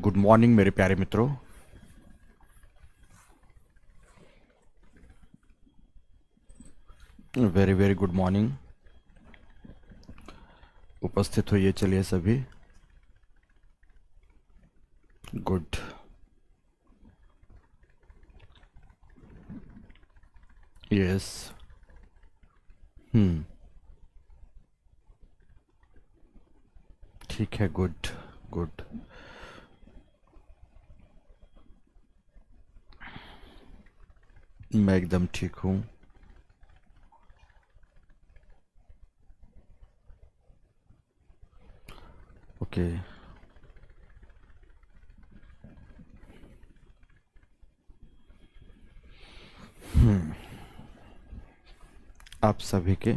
Good morning मेरे प्यारे मित्रों। Very very good morning. उपस्थित होइए चलिए सभी। गुड। यस। ठीक है। Good good. मैं एकदम ठीक हूँ। ओके। आप सभी के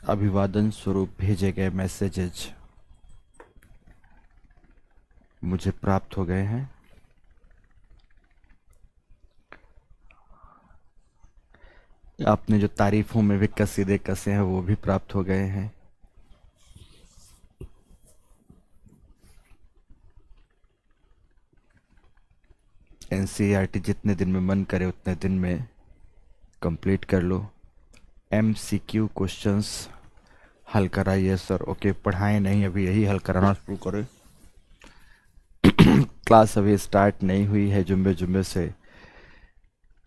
अभिवादन स्वरूप भेजे गए मैसेजेज मुझे प्राप्त हो गए हैं। आपने जो तारीफों में भी कसीदे कसे हैं वो भी प्राप्त हो गए हैं। एनसीईआरटी जितने दिन में मन करे उतने दिन में कंप्लीट कर लो। एमसीक्यू क्वेश्चंस हल कराइए सर। ओके, पढ़ाएं नहीं, अभी यही हल कराना शुरू करें। क्लास अभी स्टार्ट नहीं हुई है, जुम्मे जुम्मे से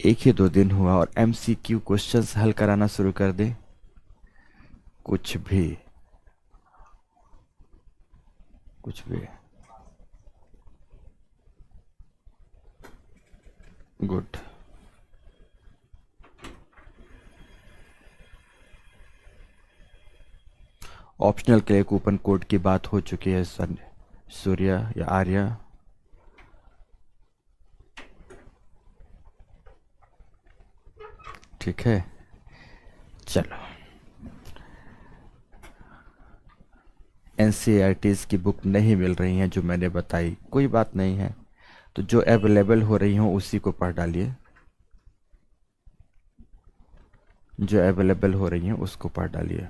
एक ही 2 दिन हुआ और एमसीक्यू क्वेश्चंस हल कराना शुरू कर दे। कुछ भी कुछ भी। गुड। ऑप्शनल के लिए कूपन कोड की बात हो चुकी है सूर्या या आर्या। ठीक है, चलो। एनसीईआरटीज की बुक नहीं मिल रही हैं जो मैंने बताई, कोई बात नहीं है। तो जो अवेलेबल हो रही हो उसी को पढ़ डालिए। जो अवेलेबल हो रही हैं उसको पढ़ डालिए।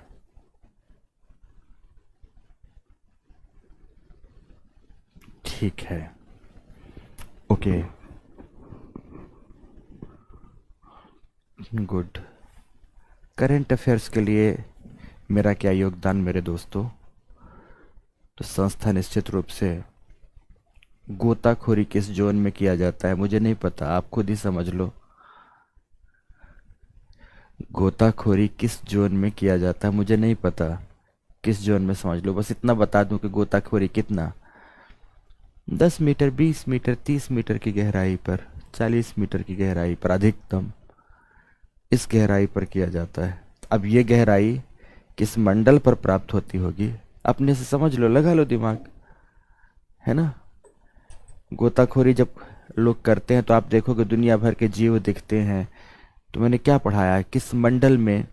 ठीक है। ओके। गुड। करंट अफेयर्स के लिए मेरा क्या योगदान मेरे दोस्तों? तो संस्था निश्चित रूप से गोताखोरी किस जोन में किया जाता है मुझे नहीं पता, आप खुद ही समझ लो। गोताखोरी किस जोन में किया जाता है मुझे नहीं पता, किस जोन में समझ लो। बस इतना बता दूं कि गोताखोरी कितना, 10 मीटर, 20 मीटर, 30 मीटर की गहराई पर, 40 मीटर की गहराई पर अधिकतम इस गहराई पर किया जाता है। अब ये गहराई किस मंडल पर प्राप्त होती होगी अपने से समझ लो, लगा लो दिमाग, है ना। गोताखोरी जब लोग करते हैं तो आप देखोगे दुनिया भर के जीव दिखते हैं। तो मैंने क्या पढ़ाया है, किस मंडल में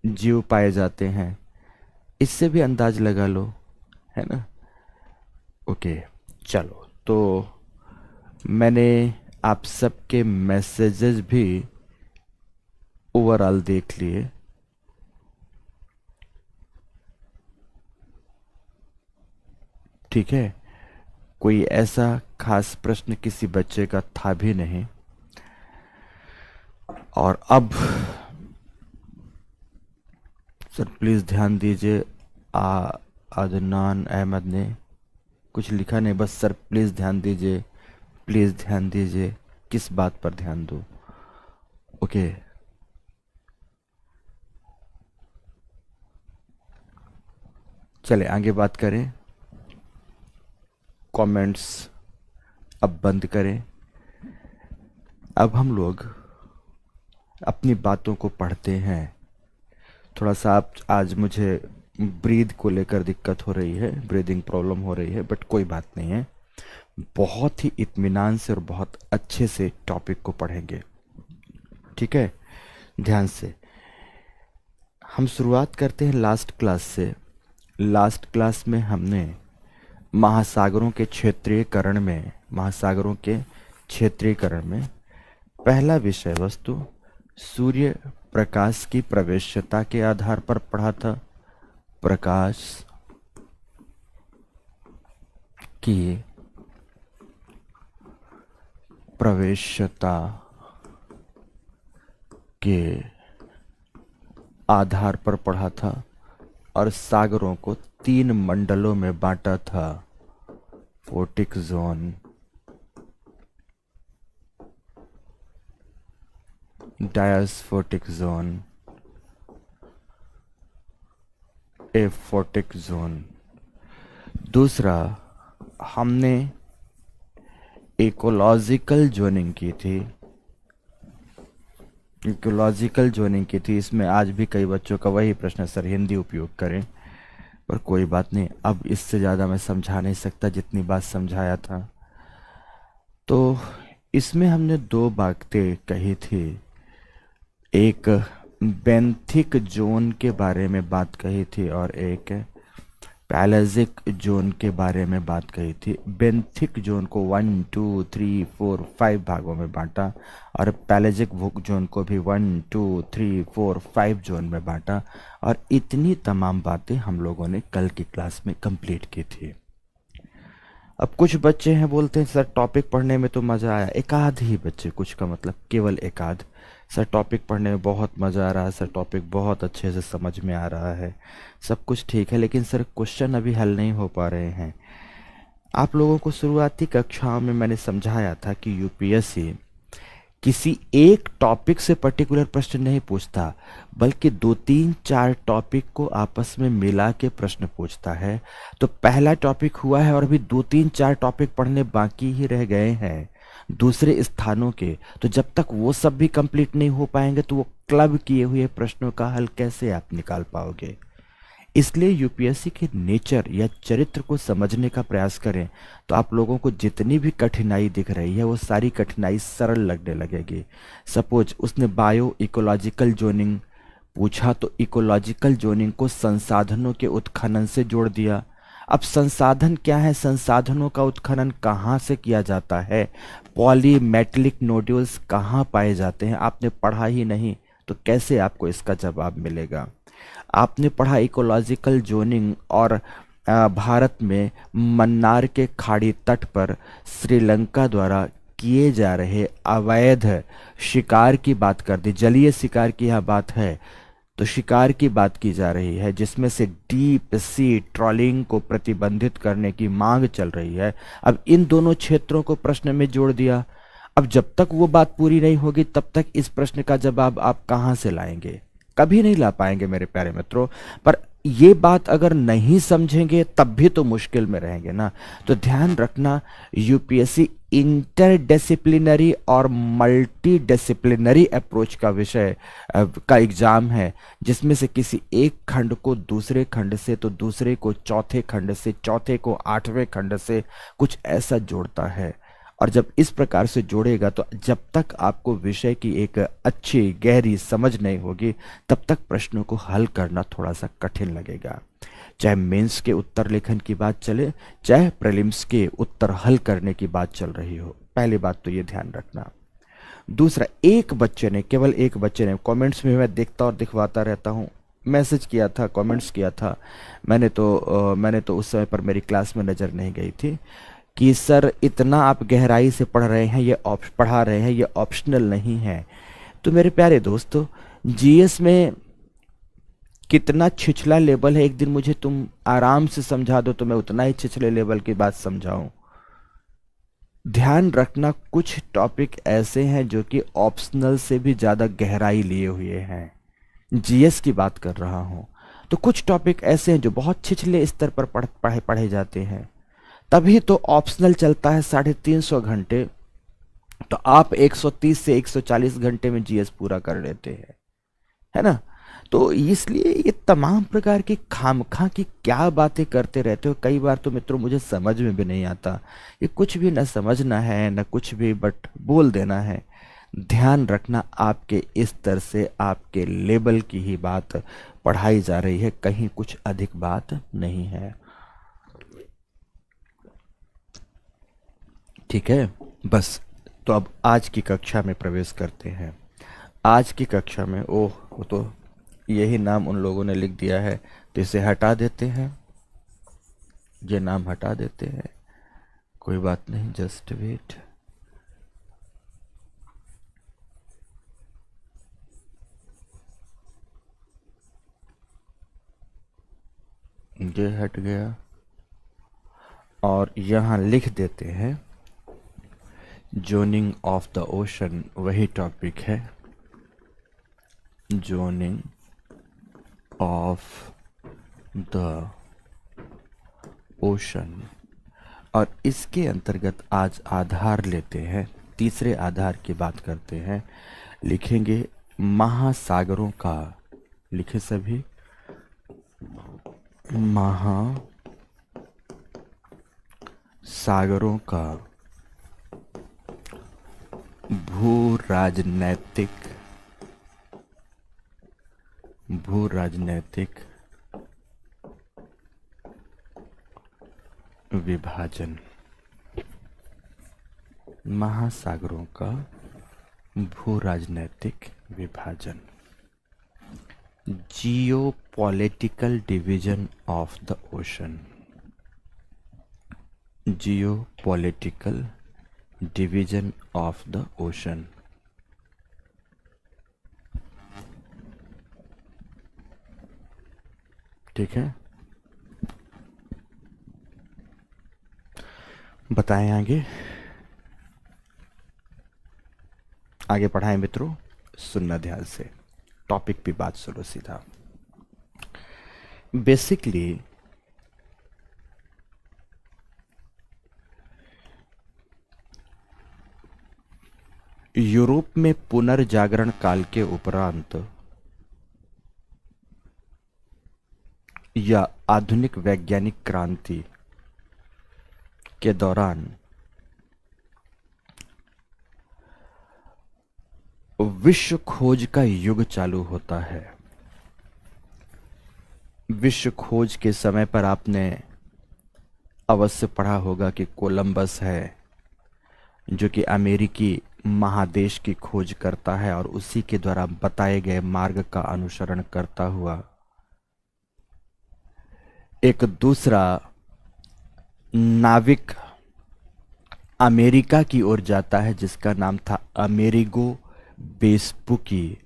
जीव पाए जाते हैं, इससे भी अंदाज लगा लो, है ना। ओके, चलो। तो मैंने आप सबके मैसेजेस भी ओवरऑल देख लिए। ठीक है, कोई ऐसा खास प्रश्न किसी बच्चे का था भी नहीं। और अब सर प्लीज़ ध्यान दीजिए, अदनान अहमद ने कुछ लिखा नहीं, बस सर प्लीज़ ध्यान दीजिए, प्लीज़ ध्यान दीजिए। किस बात पर ध्यान दूँ? ओके। चले आगे बात करें। कमेंट्स अब बंद करें। अब हम लोग अपनी बातों को पढ़ते हैं। थोड़ा सा आप आज मुझे ब्रीद को लेकर दिक्कत हो रही है, ब्रीदिंग प्रॉब्लम हो रही है, बट कोई बात नहीं है। बहुत ही इत्मीनान से और बहुत अच्छे से टॉपिक को पढ़ेंगे। ठीक है, ध्यान से। हम शुरुआत करते हैं लास्ट क्लास से। लास्ट क्लास में हमने महासागरों के क्षेत्रीयकरण में, महासागरों के क्षेत्रीयकरण में पहला विषय वस्तु सूर्य प्रकाश की प्रवेश्यता के आधार पर पढ़ा था। प्रकाश की प्रवेश्यता के आधार पर पढ़ा था और सागरों को 3 मंडलों में बांटा था। Photic zone, disphotic zone, aphotic zone. दूसरा, हमने इकोलॉजिकल जोनिंग की थी। इकोलॉजिकल जोनिंग की थी, इसमें आज भी कई बच्चों का वही प्रश्न, सर हिंदी उपयोग करें, पर कोई बात नहीं, अब इससे ज़्यादा मैं समझा नहीं सकता जितनी बात समझाया था। तो इसमें हमने 2 बातें कही थी। एक बेंथिक जोन के बारे में बात कही थी और एक पैलेजिक जोन के बारे में बात कही थी। बेंथिक जोन को 1 2 3 4 5 भागों में बांटा और पैलेजिक जोन को भी 1 2 3 4 5 जोन में बांटा। और इतनी तमाम बातें हम लोगों ने कल की क्लास में कंप्लीट की थी। अब कुछ बच्चे हैं बोलते हैं सर टॉपिक पढ़ने में तो मज़ा आया। एक आध ही बच्चे, कुछ का मतलब केवल एक आध, सर टॉपिक पढ़ने में बहुत मज़ा आ रहा है, सर टॉपिक बहुत अच्छे से समझ में आ रहा है, सब कुछ ठीक है, लेकिन सर क्वेश्चन अभी हल नहीं हो पा रहे हैं। आप लोगों को शुरुआती कक्षाओं में मैंने समझाया था कि यूपीएससी किसी एक टॉपिक से पर्टिकुलर प्रश्न नहीं पूछता, बल्कि 2 3 4 टॉपिक को आपस में मिला के प्रश्न पूछता है। तो पहला टॉपिक हुआ है और अभी 2 3 4 टॉपिक पढ़ने बाकी ही रह गए हैं दूसरे स्थानों के। तो जब तक वो सब भी कंप्लीट नहीं हो पाएंगे तो वो क्लब किए हुए प्रश्नों का हल कैसे आप निकाल पाओगे। इसलिए यूपीएससी के नेचर या चरित्र को समझने का प्रयास करें तो आप लोगों को जितनी भी कठिनाई दिख रही है वो सारी कठिनाई सरल लगने लगेगी। सपोज उसने बायो इकोलॉजिकल जोनिंग पूछा तो इकोलॉजिकल जोनिंग को संसाधनों के उत्खनन से जोड़ दिया। अब संसाधन क्या है, संसाधनों का उत्खनन कहाँ से किया जाता है, पॉलीमेटलिक नोड्यूल्स कहाँ पाए जाते हैं, आपने पढ़ा ही नहीं तो कैसे आपको इसका जवाब मिलेगा। आपने पढ़ा इकोलॉजिकल जोनिंग और भारत में मन्नार के खाड़ी तट पर श्रीलंका द्वारा किए जा रहे अवैध शिकार की बात कर दी। जलीय शिकार की यह बात है तो शिकार की बात की जा रही है, जिसमें से डीप सी ट्रॉलिंग को प्रतिबंधित करने की मांग चल रही है। अब इन दोनों क्षेत्रों को प्रश्न में जोड़ दिया। अब जब तक वो बात पूरी नहीं होगी तब तक इस प्रश्न का जवाब आप कहाँ से लाएंगे, कभी नहीं ला पाएंगे मेरे प्यारे मित्रों। पर ये बात अगर नहीं समझेंगे तब भी तो मुश्किल में रहेंगे ना। तो ध्यान रखना, यूपीएससी इंटरडिसिप्लिनरी और मल्टी डिसिप्लिनरी अप्रोच का विषय का एग्जाम है, जिसमें से किसी एक खंड को दूसरे खंड से, तो दूसरे को चौथे खंड से, चौथे को 8वें खंड से, कुछ ऐसा जोड़ता है। और जब इस प्रकार से जोड़ेगा तो जब तक आपको विषय की एक अच्छी गहरी समझ नहीं होगी तब तक प्रश्नों को हल करना थोड़ा सा कठिन लगेगा। चाहे मेंस के उत्तर लेखन की बात चले, चाहे प्रीलिम्स के उत्तर हल करने की बात चल रही हो, पहली बात तो ये ध्यान रखना। दूसरा, एक बच्चे ने, केवल एक बच्चे ने, कमेंट्स में मैं देखता और दिखवाता रहता हूँ, मैसेज किया था, कमेंट्स किया था, मैंने तो उस समय पर मेरी क्लास में नज़र नहीं गई थी कि सर इतना आप गहराई से पढ़ा रहे हैं, ये ऑप्शनल नहीं है। तो मेरे प्यारे दोस्तों, जीएस में कितना छिछला लेवल है, एक दिन मुझे तुम आराम से समझा दो तो मैं उतना ही छिछले लेवल की बात समझाऊं। ध्यान रखना, कुछ टॉपिक ऐसे हैं जो कि ऑप्शनल से भी ज़्यादा गहराई लिए हुए हैं, जीएस की बात कर रहा हूं। तो कुछ टॉपिक ऐसे हैं जो बहुत छिछले स्तर पर पढ़े जाते हैं, तभी तो ऑप्शनल चलता है 350 घंटे, तो आप 130 से 140 घंटे में जीएस पूरा कर लेते हैं, है ना। तो इसलिए ये तमाम प्रकार की खामखा की क्या बातें करते रहते हो, कई बार तो मित्रों मुझे समझ में भी नहीं आता। ये कुछ भी न समझना है न कुछ भी, बट बोल देना है। ध्यान रखना, आपके इस स्तर से, आपके लेवल की ही बात पढ़ाई जा रही है, कहीं कुछ अधिक बात नहीं है, ठीक है। बस, तो अब आज की कक्षा में प्रवेश करते हैं। आज की कक्षा में, ओह वो तो यही नाम उन लोगों ने लिख दिया है, तो इसे हटा देते हैं, ये नाम हटा देते हैं, कोई बात नहीं, जस्ट वेट। ये हट गया और यहाँ लिख देते हैं जोनिंग ऑफ द ओशन, वही टॉपिक है, जोनिंग ऑफ द ओशन। और इसके अंतर्गत आज आधार लेते हैं, तीसरे आधार की बात करते हैं। लिखेंगे महासागरों का, लिखे सभी, महासागरों का भू राजनैतिक विभाजन। महासागरों का भू राजनैतिक विभाजन, जियो political division of the ocean, Jio political division of the ocean. ठीक है, बताएं आगे, आगे पढ़ाएं मित्रों, सुनना ध्यान से, टॉपिक पे बात सुनो सीधा। बेसिकली यूरोप में पुनर्जागरण काल के उपरांत या आधुनिक वैज्ञानिक क्रांति के दौरान विश्व खोज का युग चालू होता है। विश्व खोज के समय पर आपने अवश्य पढ़ा होगा कि कोलंबस है जो कि अमेरिकी महादेश की खोज करता है और उसी के द्वारा बताए गए मार्ग का अनुसरण करता हुआ एक दूसरा नाविक अमेरिका की ओर जाता है जिसका नाम था अमेरिगो वेस्पुकी।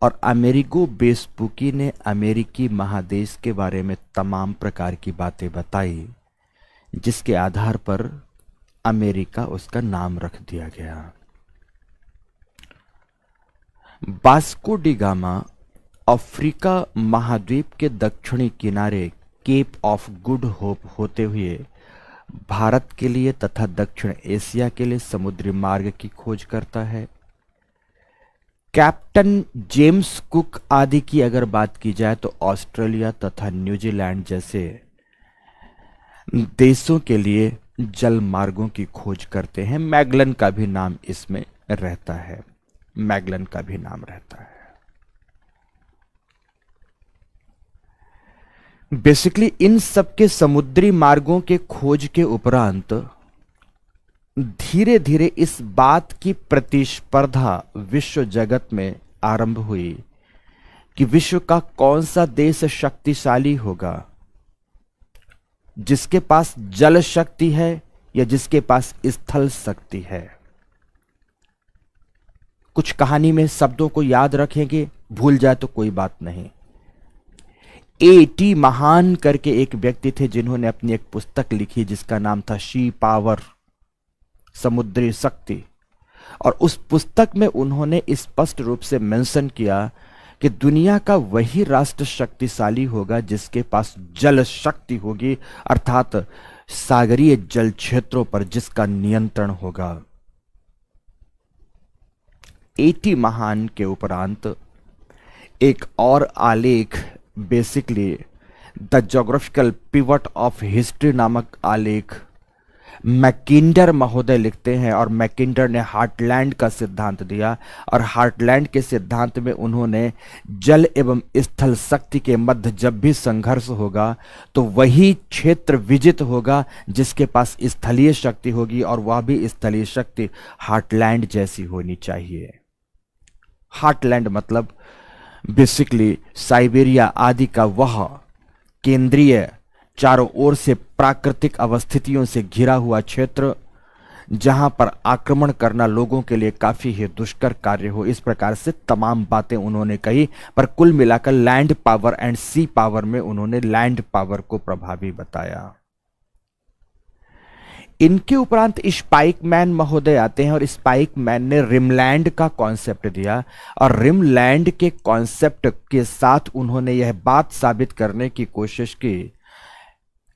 और अमेरिगो वेस्पुकी ने अमेरिकी महादेश के बारे में तमाम प्रकार की बातें बताई जिसके आधार पर अमेरिका उसका नाम रख दिया गया। वास्को डी गामा अफ्रीका महाद्वीप के दक्षिणी किनारे केप ऑफ गुड होप होते हुए भारत के लिए तथा दक्षिण एशिया के लिए समुद्री मार्ग की खोज करता है। कैप्टन जेम्स कुक आदि की अगर बात की जाए तो ऑस्ट्रेलिया तथा न्यूजीलैंड जैसे देशों के लिए जल मार्गों की खोज करते हैं। मैगलन का भी नाम इसमें रहता है, मैगलन का भी नाम रहता है। बेसिकली इन सबके समुद्री मार्गों के खोज के उपरांत धीरे धीरे इस बात की प्रतिस्पर्धा विश्व जगत में आरंभ हुई कि विश्व का कौन सा देश शक्तिशाली होगा, जिसके पास जल शक्ति है या जिसके पास स्थल शक्ति है। कुछ कहानी में शब्दों को याद रखेंगे, भूल जाए तो कोई बात नहीं। A.T. महान करके एक व्यक्ति थे जिन्होंने अपनी एक पुस्तक लिखी जिसका नाम था शी पावर, समुद्री शक्ति। और उस पुस्तक में उन्होंने स्पष्ट रूप से मेंशन किया कि दुनिया का वही राष्ट्र शक्तिशाली होगा जिसके पास जल शक्ति होगी, अर्थात सागरीय जल क्षेत्रों पर जिसका नियंत्रण होगा। A.T. महान के उपरांत एक और आलेख, basically the geographical pivot of history नामक आलेख मैकिंडर महोदय लिखते हैं। और मैकिंडर ने हार्टलैंड का सिद्धांत दिया और हार्टलैंड के सिद्धांत में उन्होंने जल एवं स्थल शक्ति के मध्य जब भी संघर्ष होगा तो वही क्षेत्र विजित होगा जिसके पास स्थलीय शक्ति होगी, और वह भी स्थलीय शक्ति हार्टलैंड जैसी होनी चाहिए। हार्टलैंड मतलब बेसिकली साइबेरिया आदि का वह केंद्रीय चारों ओर से प्राकृतिक अवस्थितियों से घिरा हुआ क्षेत्र जहां पर आक्रमण करना लोगों के लिए काफी ही दुष्कर कार्य हो। इस प्रकार से तमाम बातें उन्होंने कही, पर कुल मिलाकर land power and sea power में उन्होंने लैंड पावर को प्रभावी बताया। इनके उपरांत स्पाइकमैन महोदय आते हैं और स्पाइकमैन ने रिमलैंड का कॉन्सेप्ट दिया, और रिमलैंड के कॉन्सेप्ट के साथ उन्होंने यह बात साबित करने की कोशिश की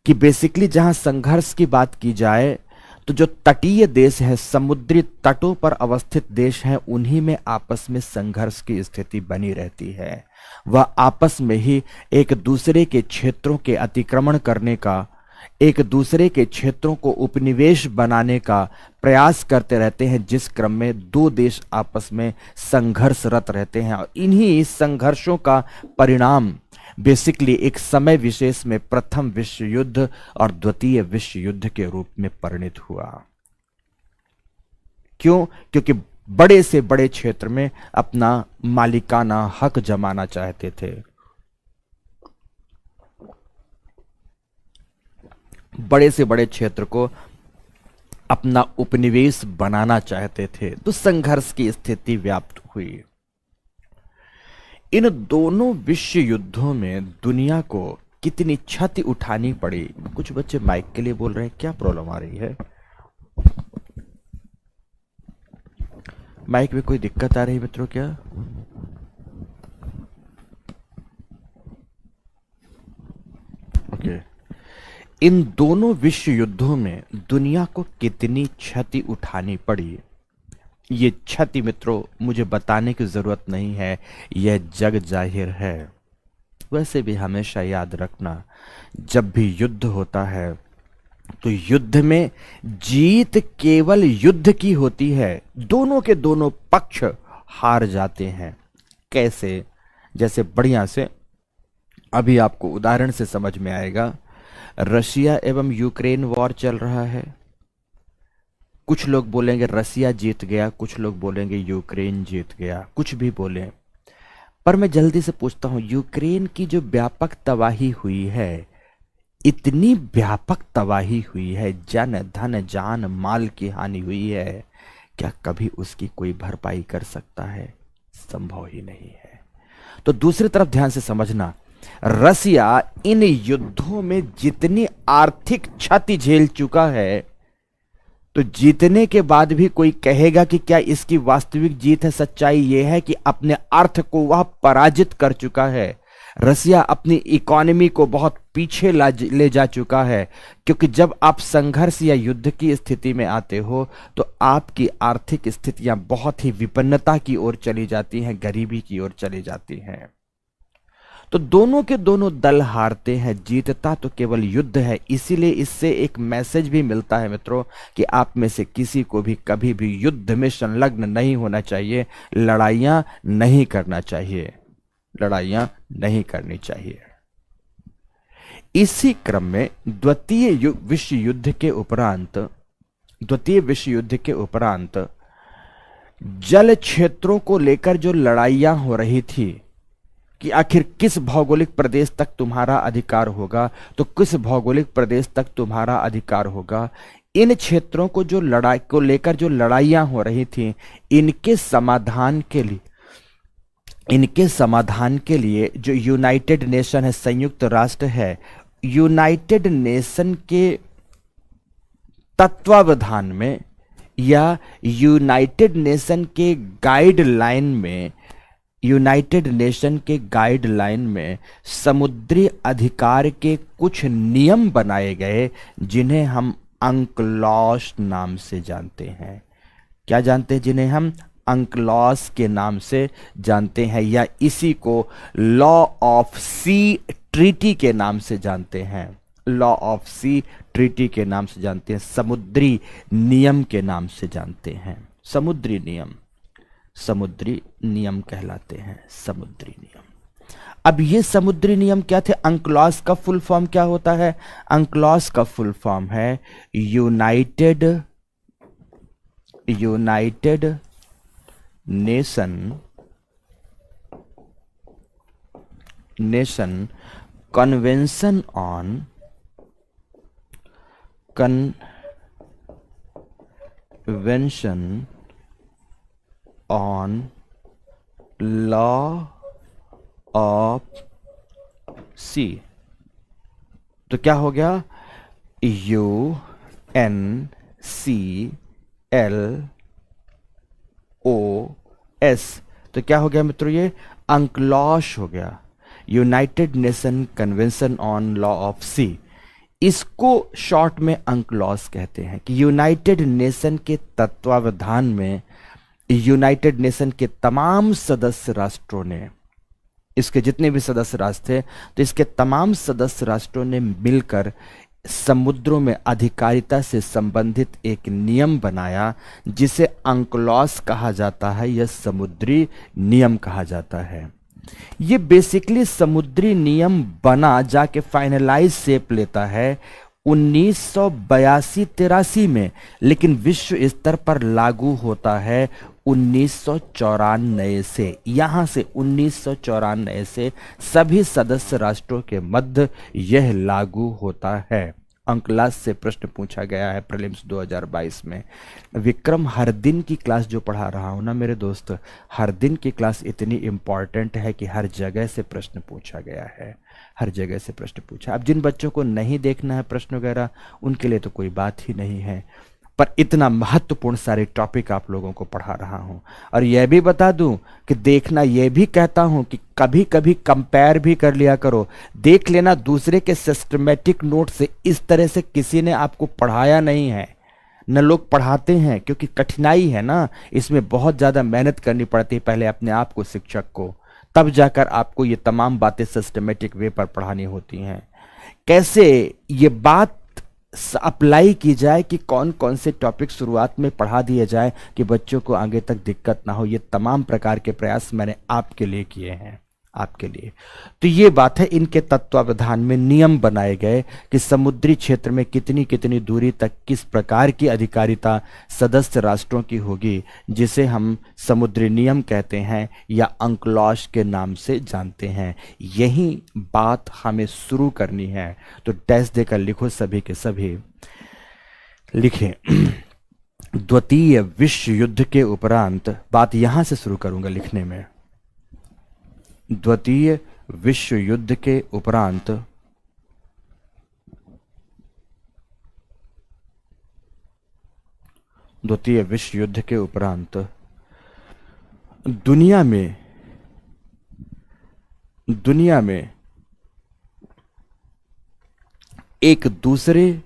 कि बेसिकली जहां संघर्ष की बात की जाए तो जो तटीय देश है, समुद्री तटों पर अवस्थित देश हैं, उन्हीं में आपस में संघर्ष की स्थिति बनी रहती है। वह आपस में ही एक दूसरे के क्षेत्रों के अतिक्रमण करने का, एक दूसरे के क्षेत्रों को उपनिवेश बनाने का प्रयास करते रहते हैं, जिस क्रम में दो देश आपस में संघर्षरत रहते हैं। और इन्हीं संघर्षों का परिणाम बेसिकली एक समय विशेष में प्रथम विश्व युद्ध और द्वितीय विश्व युद्ध के रूप में परिणित हुआ। क्यों? क्योंकि बड़े से बड़े क्षेत्र में अपना मालिकाना हक जमाना चाहते थे। बड़े से बड़े क्षेत्र को अपना उपनिवेश बनाना चाहते थे, तो संघर्ष की स्थिति व्याप्त हुई। इन दोनों विश्व युद्धों में दुनिया को कितनी क्षति उठानी पड़ी। कुछ बच्चे माइक के लिए बोल रहे हैं, क्या प्रॉब्लम आ रही है? माइक में कोई दिक्कत आ रही है मित्रों क्या? ओके। इन दोनों विश्व युद्धों में दुनिया को कितनी क्षति उठानी पड़ी, ये क्षति मित्रों मुझे बताने की जरूरत नहीं है, यह जग जाहिर है। वैसे भी हमेशा याद रखना, जब भी युद्ध होता है तो युद्ध में जीत केवल युद्ध की होती है, दोनों के दोनों पक्ष हार जाते हैं। कैसे? जैसे बढ़िया से अभी आपको उदाहरण से समझ में आएगा। रशिया एवं यूक्रेन वॉर चल रहा है। कुछ लोग बोलेंगे रसिया जीत गया, कुछ लोग बोलेंगे यूक्रेन जीत गया, कुछ भी बोलें, पर मैं जल्दी से पूछता हूं, यूक्रेन की जो व्यापक तबाही हुई है, इतनी व्यापक तबाही हुई है, जन धन जान माल की हानि हुई है, क्या कभी उसकी कोई भरपाई कर सकता है? संभव ही नहीं है। तो दूसरी तरफ ध्यान से समझना, रसिया इन युद्धों में जितनी आर्थिक क्षति झेल चुका है, तो जीतने के बाद भी कोई कहेगा कि क्या इसकी वास्तविक जीत है? सच्चाई यह है कि अपने अर्थ को वह पराजित कर चुका है। रसिया अपनी इकोनॉमी को बहुत पीछे ले जा चुका है, क्योंकि जब आप संघर्ष या युद्ध की स्थिति में आते हो तो आपकी आर्थिक स्थितियां बहुत ही विपन्नता की ओर चली जाती हैं, गरीबी की ओर चली जाती हैं। तो दोनों के दोनों दल हारते हैं, जीतता तो केवल युद्ध है। इसीलिए इससे एक मैसेज भी मिलता है मित्रों कि आप में से किसी को भी कभी भी युद्ध में संलग्न नहीं होना चाहिए, लड़ाइयां नहीं करना चाहिए, लड़ाइयां नहीं करनी चाहिए। इसी क्रम में द्वितीय विश्व युद्ध के उपरांत जल क्षेत्रों को लेकर जो लड़ाइयां हो रही थी कि आखिर किस भौगोलिक प्रदेश तक तुम्हारा अधिकार होगा, तो किस भौगोलिक प्रदेश तक तुम्हारा अधिकार होगा, इन क्षेत्रों को लेकर जो लड़ाइयां हो रही थी, इनके समाधान के लिए जो यूनाइटेड नेशन है, संयुक्त राष्ट्र है, यूनाइटेड नेशन के तत्वावधान में या यूनाइटेड नेशन के गाइडलाइन में समुद्री अधिकार के कुछ नियम बनाए गए, जिन्हें हम अंक्लॉस नाम से जानते हैं। क्या जानते हैं? जिन्हें हम अंक्लॉस के नाम से जानते हैं, या इसी को लॉ ऑफ सी ट्रीटी के नाम से जानते हैं। लॉ ऑफ सी ट्रीटी के नाम से जानते हैं, समुद्री नियम के नाम से जानते हैं। समुद्री नियम कहलाते हैं, समुद्री नियम। अब ये समुद्री नियम क्या थे? अंक्लॉस का फुल फॉर्म क्या होता है? अंक्लॉस का फुल फॉर्म है United Nation convention on convention on law of sea. तो क्या हो गया, UNCLOS। तो क्या हो गया मित्रों, ये अंक्लॉस हो गया, United Nation convention on law of sea. इसको शॉर्ट में अंक्लॉस कहते हैं कि यूनाइटेड नेशन के तत्वावधान में यूनाइटेड नेशन के तमाम सदस्य राष्ट्रों ने, इसके जितने भी सदस्य राष्ट्र थे, तो इसके तमाम सदस्य राष्ट्रों ने मिलकर समुद्रों में अधिकारिता से संबंधित एक नियम बनाया जिसे अंक्लॉस कहा जाता है या समुद्री नियम कहा जाता है। ये बेसिकली समुद्री नियम बना जाके फाइनलाइज शेप लेता है 1982-83 में, लेकिन विश्व स्तर पर लागू होता है 1994 से। यहां से 1994 से सभी सदस्य राष्ट्रों के मध्य यह लागू होता है। अंकलास से प्रश्न पूछा गया है प्रीलिम्स 2022 में। विक्रम, हर दिन की क्लास जो पढ़ा रहा हूं ना मेरे दोस्त, हर दिन की क्लास इतनी इंपॉर्टेंट है कि हर जगह से प्रश्न पूछा गया है, हर जगह से प्रश्न पूछा। अब जिन बच्चों को नहीं देखना है प्रश्न वगैरह, उनके लिए तो कोई बात ही नहीं है, पर इतना महत्वपूर्ण सारे टॉपिक आप लोगों को पढ़ा रहा हूं। और यह भी बता दूं कि देखना, यह भी कहता हूं कि कभी कभी कंपेयर भी कर लिया करो, देख लेना दूसरे के सिस्टमेटिक नोट से। इस तरह से किसी ने आपको पढ़ाया नहीं है, न लोग पढ़ाते हैं, क्योंकि कठिनाई है ना, इसमें बहुत ज्यादा मेहनत करनी पड़ती है पहले अपने आप को, शिक्षक को, तब जाकर आपको ये तमाम बातें सिस्टमेटिक वे पर पढ़ानी होती हैं। कैसे ये बात अप्लाई की जाए कि कौन कौन से टॉपिक शुरुआत में पढ़ा दिए जाए कि बच्चों को आगे तक दिक्कत ना हो, ये तमाम प्रकार के प्रयास मैंने आपके लिए किए हैं, आपके लिए। तो ये बात है, इनके तत्वावधान में नियम बनाए गए कि समुद्री क्षेत्र में कितनी कितनी दूरी तक किस प्रकार की अधिकारिता सदस्य राष्ट्रों की होगी, जिसे हम समुद्री नियम कहते हैं या अंक्लॉस के नाम से जानते हैं। यही बात हमें शुरू करनी है, तो डैश देकर लिखो सभी के सभी, लिखें। द्वितीय विश्व युद्ध के उपरांत, बात यहां से शुरू करूंगा लिखने में। द्वितीय विश्व युद्ध के उपरांत द्वितीय विश्व युद्ध के उपरांत दुनिया में एक दूसरे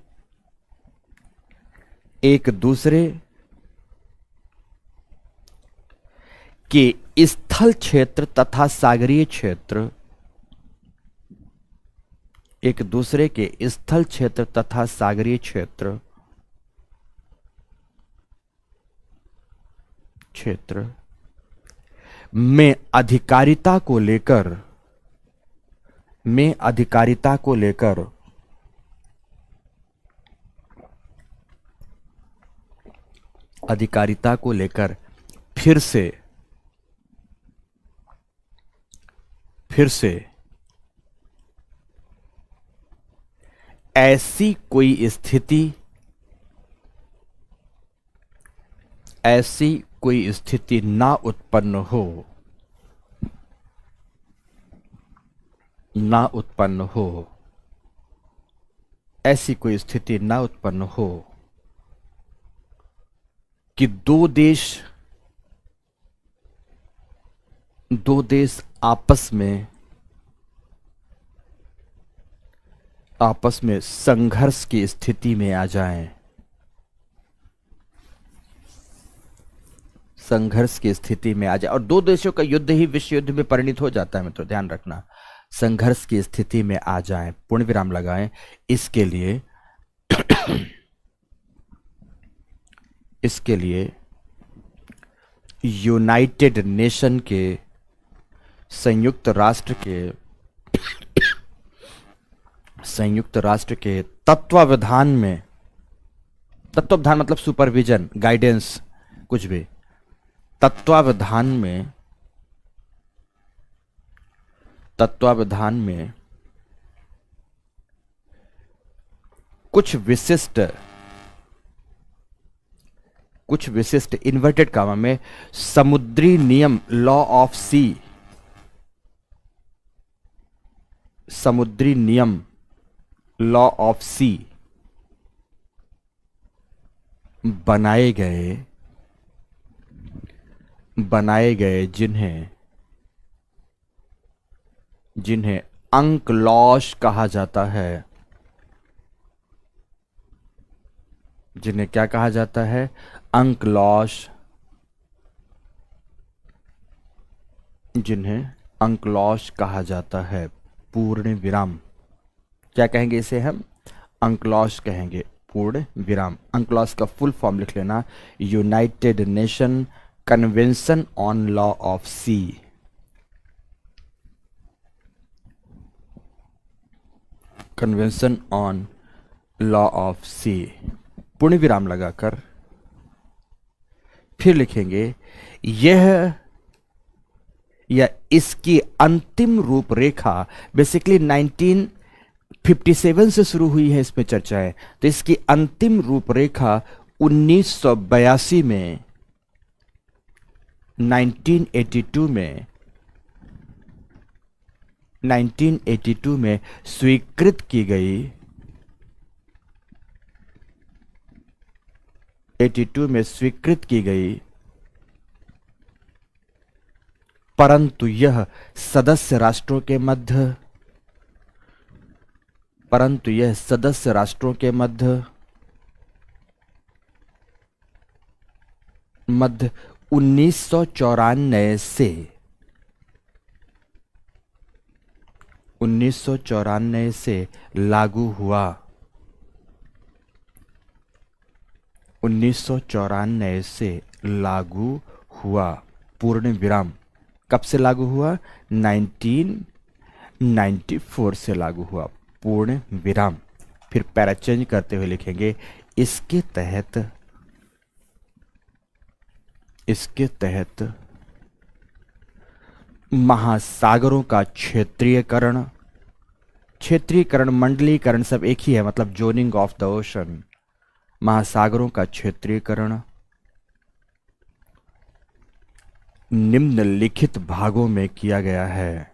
के स्थल क्षेत्र तथा सागरीय क्षेत्र, एक दूसरे के स्थल क्षेत्र तथा सागरीय क्षेत्र में अधिकारिता को लेकर फिर से ऐसी कोई स्थिति ना उत्पन्न हो कि दो देश आपस में संघर्ष की स्थिति में आ जाएं, और दो देशों का युद्ध ही विश्व युद्ध में परिणत हो जाता है मित्रों, ध्यान रखना, संघर्ष की स्थिति में आ जाएं, पूर्ण विराम लगाएं। इसके लिए यूनाइटेड नेशन के संयुक्त राष्ट्र के तत्वावधान मतलब सुपरविजन, गाइडेंस, कुछ भी, तत्वावधान में कुछ विशिष्ट कुछ विशिष्ट इन्वर्टेड कामा में समुद्री नियम, लॉ ऑफ सी, समुद्री नियम, लॉ ऑफ सी बनाए गए जिन्हें अंकलॉश कहा जाता है, जिन्हें क्या कहा जाता है? अंकलॉश, जिन्हें अंकलॉश कहा जाता है, पूर्ण विराम। क्या कहेंगे इसे हम? अंकलॉश कहेंगे, पूर्ण विराम। अंकलॉश का फुल फॉर्म लिख लेना, United Nation convention on law of sea. Convention on law of sea, पूर्ण विराम लगाकर फिर लिखेंगे यह या इसकी अंतिम रूपरेखा। बेसिकली 1957 से शुरू हुई है इसमें चर्चाएं, तो इसकी अंतिम रूपरेखा 1982 में 1982 में स्वीकृत की गई, 82 में स्वीकृत की गई, परंतु यह सदस्य राष्ट्रों के मध्य 1994 से लागू हुआ। 1994 से लागू हुआ, पूर्ण विराम। कब से लागू हुआ? 1994 से लागू हुआ, पूर्ण विराम। फिर पैरा चेंज करते हुए लिखेंगे इसके तहत महासागरों का क्षेत्रीयकरण, मंडलीकरण सब एक ही है, मतलब जोनिंग ऑफ द ओशन। महासागरों का क्षेत्रीयकरण निम्नलिखित भागों में किया गया है।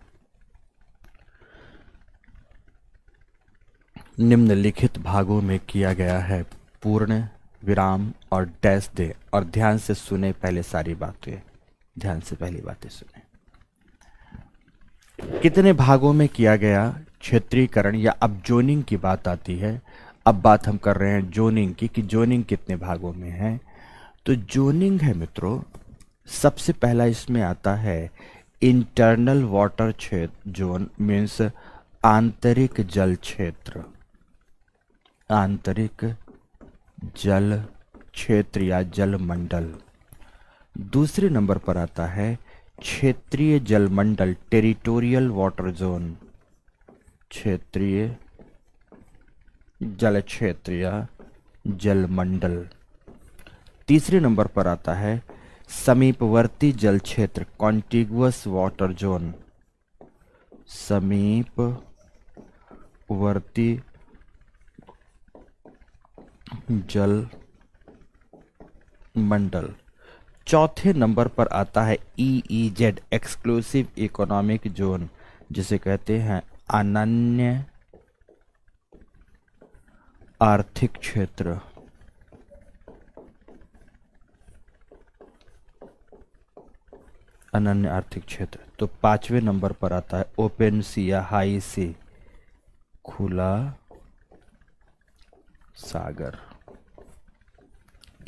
निम्नलिखित भागों में किया गया है, पूर्ण विराम और डैश दे। और ध्यान से सुने पहले सारी बातें, ध्यान से पहली बातें सुने। कितने भागों में किया गया क्षेत्रीकरण, या अब जोनिंग की बात आती है। अब बात हम कर रहे हैं जोनिंग की, कि जोनिंग कितने भागों में है। तो जोनिंग है मित्रों, सबसे पहला इसमें आता है इंटरनल वाटर क्षेत्र, जोन मीन्स आंतरिक जल क्षेत्र, आंतरिक जल क्षेत्र या जल मंडल। दूसरे नंबर पर आता है क्षेत्रीय जल मंडल, टेरिटोरियल वाटर जोन, क्षेत्रीय जल क्षेत्र या जल मंडल। तीसरे नंबर पर आता है समीपवर्ती जल क्षेत्र, कॉन्टिगुअस वाटर जोन, समीपवर्ती जल मंडल। चौथे नंबर पर आता है EEZ, एक्सक्लूसिव इकोनॉमिक जोन, जिसे कहते हैं अनन्य आर्थिक क्षेत्र। अनन्य आर्थिक क्षेत्र। तो पांचवें नंबर पर आता है ओपन सी या हाई सी, खुला सागर।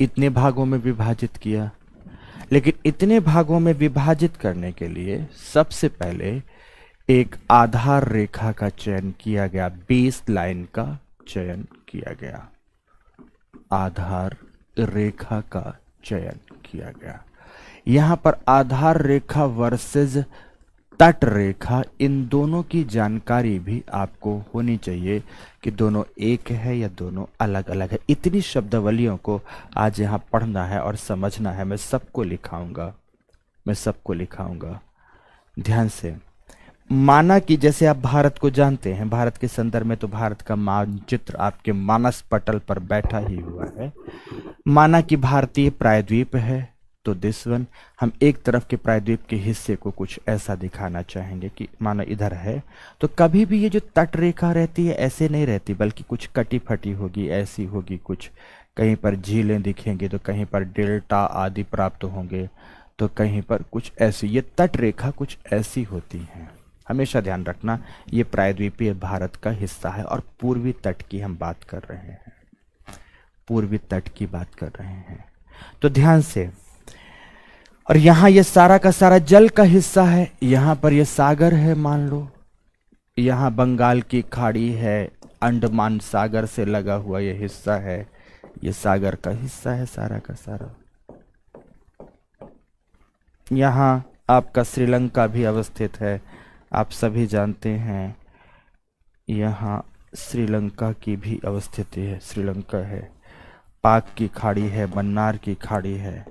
इतने भागों में विभाजित किया, लेकिन इतने भागों में विभाजित करने के लिए सबसे पहले एक आधार रेखा का चयन किया गया, बेस लाइन का चयन किया गया, आधार रेखा का चयन किया गया। यहां पर आधार रेखा वर्सेस तट रेखा, इन दोनों की जानकारी भी आपको होनी चाहिए कि दोनों एक है या दोनों अलग अलग है। इतनी शब्दावलियों को आज यहाँ पढ़ना है और समझना है। मैं सबको लिखाऊंगा, ध्यान से। माना कि जैसे आप भारत को जानते हैं, भारत के संदर्भ में तो भारत का मानचित्र आपके मानस पटल पर बैठा ही हुआ है। माना कि भारतीय प्रायद्वीप है, तो दिस वन हम एक तरफ के प्रायद्वीप के हिस्से को कुछ ऐसा दिखाना चाहेंगे कि माना इधर है, तो कभी भी ये जो तट रेखा रहती है ऐसे नहीं रहती, बल्कि कुछ कटी फटी होगी, ऐसी होगी, कुछ कहीं पर झीलें दिखेंगी, तो कहीं पर डेल्टा आदि प्राप्त होंगे, तो कहीं पर कुछ ऐसी, ये तट रेखा कुछ ऐसी होती हैं। हमेशा ध्यान रखना, ये प्रायद्वीपीय भारत का हिस्सा है और पूर्वी तट की हम बात कर रहे हैं, पूर्वी तट की बात कर रहे हैं, तो ध्यान से। और यहां ये सारा का सारा जल का हिस्सा है, यहां पर ये सागर है मान लो, यहां बंगाल की खाड़ी है, अंडमान सागर से लगा हुआ ये हिस्सा है, ये सागर का हिस्सा है सारा का सारा। यहां आपका श्रीलंका भी अवस्थित है, आप सभी जानते हैं, यहाँ श्रीलंका की भी अवस्थिति है, श्रीलंका है, पाक की खाड़ी है, मन्नार की खाड़ी है,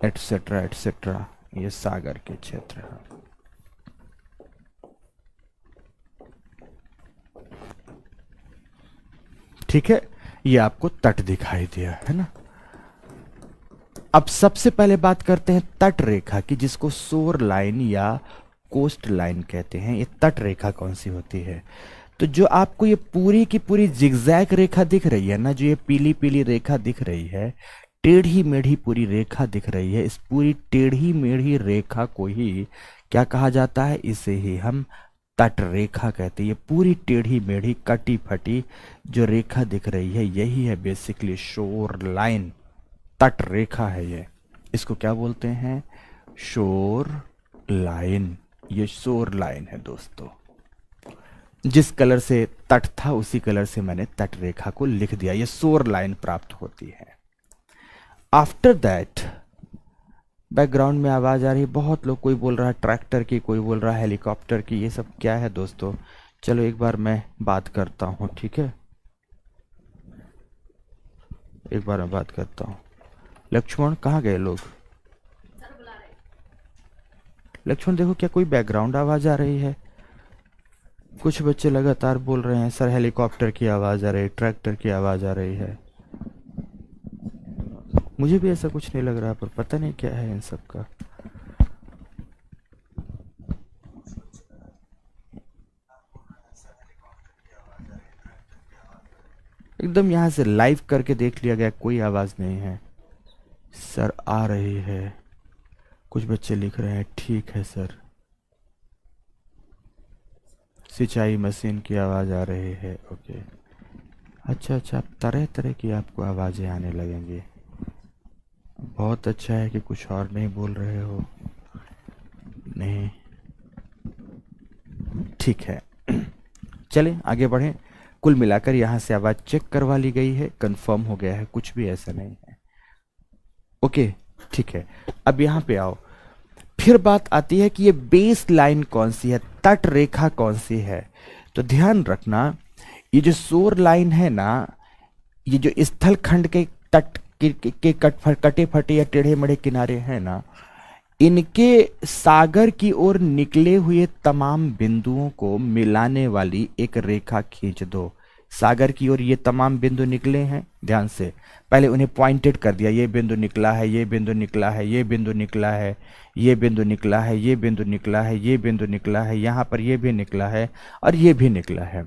एटसेट्रा एटसेट्रा, ये सागर के क्षेत्र है। ठीक है, ये आपको तट दिखाई दिया है ना। अब सबसे पहले बात करते हैं तट रेखा की, जिसको शोर लाइन या कोस्ट लाइन कहते हैं। ये तट रेखा कौन सी होती है? तो जो आपको ये पूरी की पूरी जिगजैग रेखा दिख रही है ना, जो ये पीली पीली रेखा दिख रही है, टेढ़ी मेढ़ी पूरी रेखा दिख रही है, इस पूरी टेढ़ी मेढ़ी रेखा को ही क्या कहा जाता है? इसे ही हम तट रेखा कहते हैं। ये पूरी टेढ़ी मेढ़ी कटी फटी जो रेखा दिख रही है, यही है बेसिकली शोर लाइन, तट रेखा है ये। इसको क्या बोलते हैं? Shore line. ये शोर लाइन है दोस्तों। जिस कलर से तट था उसी कलर से मैंने तट रेखा को लिख दिया, ये शोर लाइन प्राप्त होती है। आफ्टर दैट, बैकग्राउंड में आवाज आ रही है, बहुत लोग, कोई बोल रहा है ट्रैक्टर की, कोई बोल रहा है हेलीकॉप्टर की, ये सब क्या है दोस्तों? चलो एक बार मैं बात करता हूँ, ठीक है, एक बार मैं बात करता हूँ। लक्ष्मण कहाँ गए लोग? लक्ष्मण देखो, क्या कोई बैकग्राउंड आवाज आ रही है? कुछ बच्चे लगातार बोल रहे हैं सर हेलीकॉप्टर की आवाज आ रही है, ट्रैक्टर की आवाज आ रही है। मुझे भी ऐसा कुछ नहीं लग रहा, पर पता नहीं क्या है इन सब का। एकदम यहां से लाइव करके देख लिया गया, कोई आवाज नहीं है। सर आ रही है, कुछ बच्चे लिख रहे हैं ठीक है सर। सिंचाई मशीन की आवाज आ रही है, ओके, अच्छा अच्छा, तरह तरह की आपको आवाजें आने लगेंगी। बहुत अच्छा है कि कुछ और नहीं बोल रहे हो। नहीं, ठीक है, चलें आगे बढ़ें। कुल मिलाकर यहाँ से आवाज चेक करवा ली गई है, कंफर्म हो गया है, कुछ भी ऐसा नहीं है। ओके ठीक है, अब यहाँ पे आओ। फिर बात आती है कि ये बेस लाइन कौन सी है, तट रेखा कौन सी है। तो ध्यान रखना, ये जो शोर लाइन है ना, ये जो स्थल खंड के तट के कटे फटे या टेढ़े मढ़े किनारे हैं ना, इनके सागर की ओर निकले हुए तमाम बिंदुओं को मिलाने वाली एक रेखा खींच दो। सागर की ओर ये तमाम बिंदु निकले हैं, ध्यान से, पहले उन्हें पॉइंटेड कर दिया, ये बिंदु निकला है, ये बिंदु निकला है, ये बिंदु निकला है, ये बिंदु निकला है, ये बिंदु निकला है, ये बिंदु निकला है, यहाँ पर ये भी निकला है और ये भी निकला है,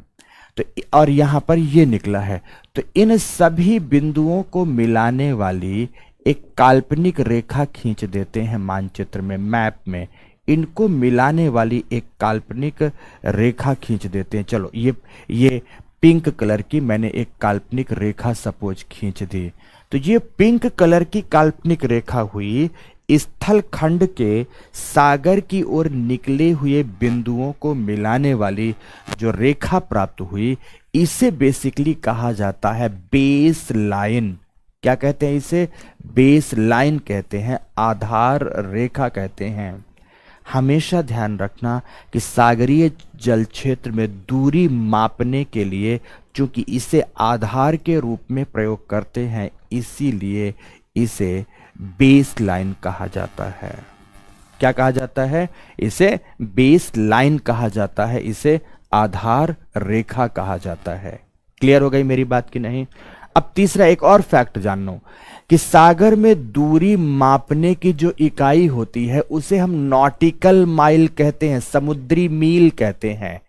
तो और यहाँ पर ये निकला है। तो इन सभी बिंदुओं को मिलाने वाली एक काल्पनिक रेखा खींच देते हैं मानचित्र में, मैप में, इनको मिलाने वाली एक काल्पनिक रेखा खींच देते हैं। चलो ये पिंक कलर की मैंने एक काल्पनिक रेखा सपोज खींच दी, तो ये पिंक कलर की काल्पनिक रेखा हुई स्थल खंड के सागर की ओर निकले हुए बिंदुओं को मिलाने वाली जो रेखा प्राप्त हुई, इसे बेसिकली कहा जाता है बेस लाइन। क्या कहते हैं इसे? बेस लाइन कहते हैं, आधार रेखा कहते हैं। हमेशा ध्यान रखना कि सागरीय जल क्षेत्र में दूरी मापने के लिए चूंकि इसे आधार के रूप में प्रयोग करते हैं, इसीलिए इसे बेस लाइन कहा जाता है। क्या कहा जाता है? इसे बेस लाइन कहा जाता है, इसे आधार रेखा कहा जाता है। क्लियर हो गई मेरी बात की नहीं? अब तीसरा एक और फैक्ट जान लो कि सागर में दूरी मापने की जो इकाई होती है उसे हम नॉटिकल माइल कहते हैं, समुद्री मील कहते हैं।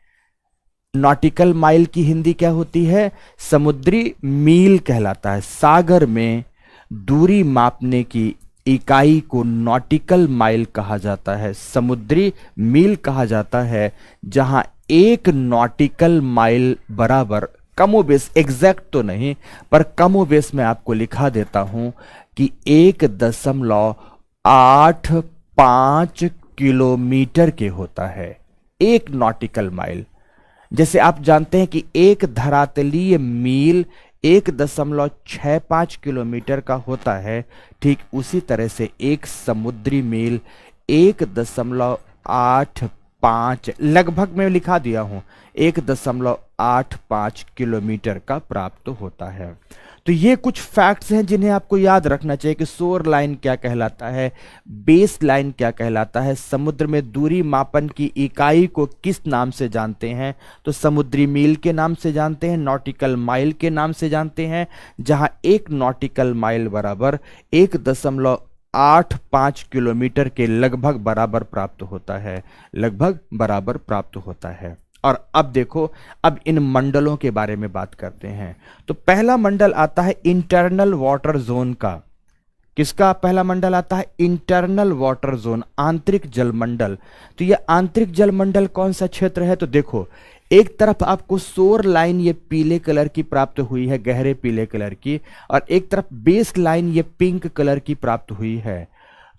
नॉटिकल माइल की हिंदी क्या होती है? समुद्री मील कहलाता है। सागर में दूरी मापने की इकाई को नॉटिकल माइल कहा जाता है, समुद्री मील कहा जाता है, जहां एक नॉटिकल माइल बराबर कमोबेश, एग्जैक्ट तो नहीं पर कमोबेश मैं आपको लिखा देता हूं कि 1.85 किलोमीटर के होता है एक नॉटिकल माइल। जैसे आप जानते हैं कि एक धरातलीय मील 1.65 किलोमीटर का होता है, ठीक उसी तरह से एक समुद्री मील 1.85, लगभग मैं लिखा दिया हूं, 1.85 किलोमीटर का प्राप्त होता है। तो ये कुछ फैक्ट्स हैं जिन्हें आपको याद रखना चाहिए कि शोर लाइन क्या कहलाता है, बेस लाइन क्या कहलाता है, समुद्र में दूरी मापन की इकाई को किस नाम से जानते हैं, तो समुद्री मील के नाम से जानते हैं, नॉटिकल माइल के नाम से जानते हैं, जहां एक नॉटिकल माइल बराबर 1.85 किलोमीटर के लगभग बराबर प्राप्त होता है, लगभग बराबर प्राप्त होता है। और अब देखो, अब इन मंडलों के बारे में बात करते हैं। तो पहला मंडल आता है इंटरनल वाटर जोन का। किसका पहला मंडल आता है? इंटरनल वाटर जोन, आंतरिक जल मंडल। तो ये आंतरिक जल मंडल कौन सा क्षेत्र है? तो देखो, एक तरफ आपको शोर लाइन ये पीले कलर की प्राप्त हुई है, गहरे पीले कलर की, और एक तरफ बेस लाइन ये पिंक कलर की प्राप्त हुई है।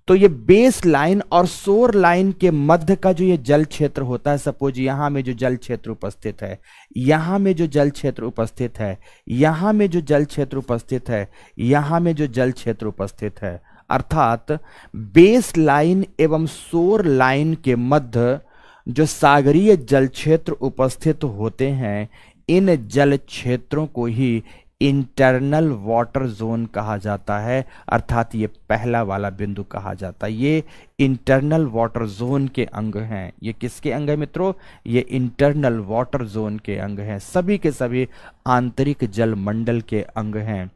तो ये बेस लाइन और शोर लाइन के मध्य का जो ये जल क्षेत्र होता है, सपोज यहां में जो जल क्षेत्र उपस्थित है, यहां में जो जल क्षेत्र उपस्थित है, यहां में जो जल क्षेत्र उपस्थित है, यहां में जो जल क्षेत्र उपस्थित है, अर्थात बेस लाइन एवं शोर लाइन के मध्य जो सागरीय जल क्षेत्र उपस्थित होते हैं, इन जल क्षेत्रों को ही इंटरनल वाटर जोन कहा जाता है, अर्थात ये पहला वाला बिंदु कहा जाता है। ये इंटरनल वाटर जोन के अंग हैं। ये किसके अंग है मित्रों? ये इंटरनल वाटर जोन के अंग हैं, सभी के सभी आंतरिक जल मंडल के अंग हैं।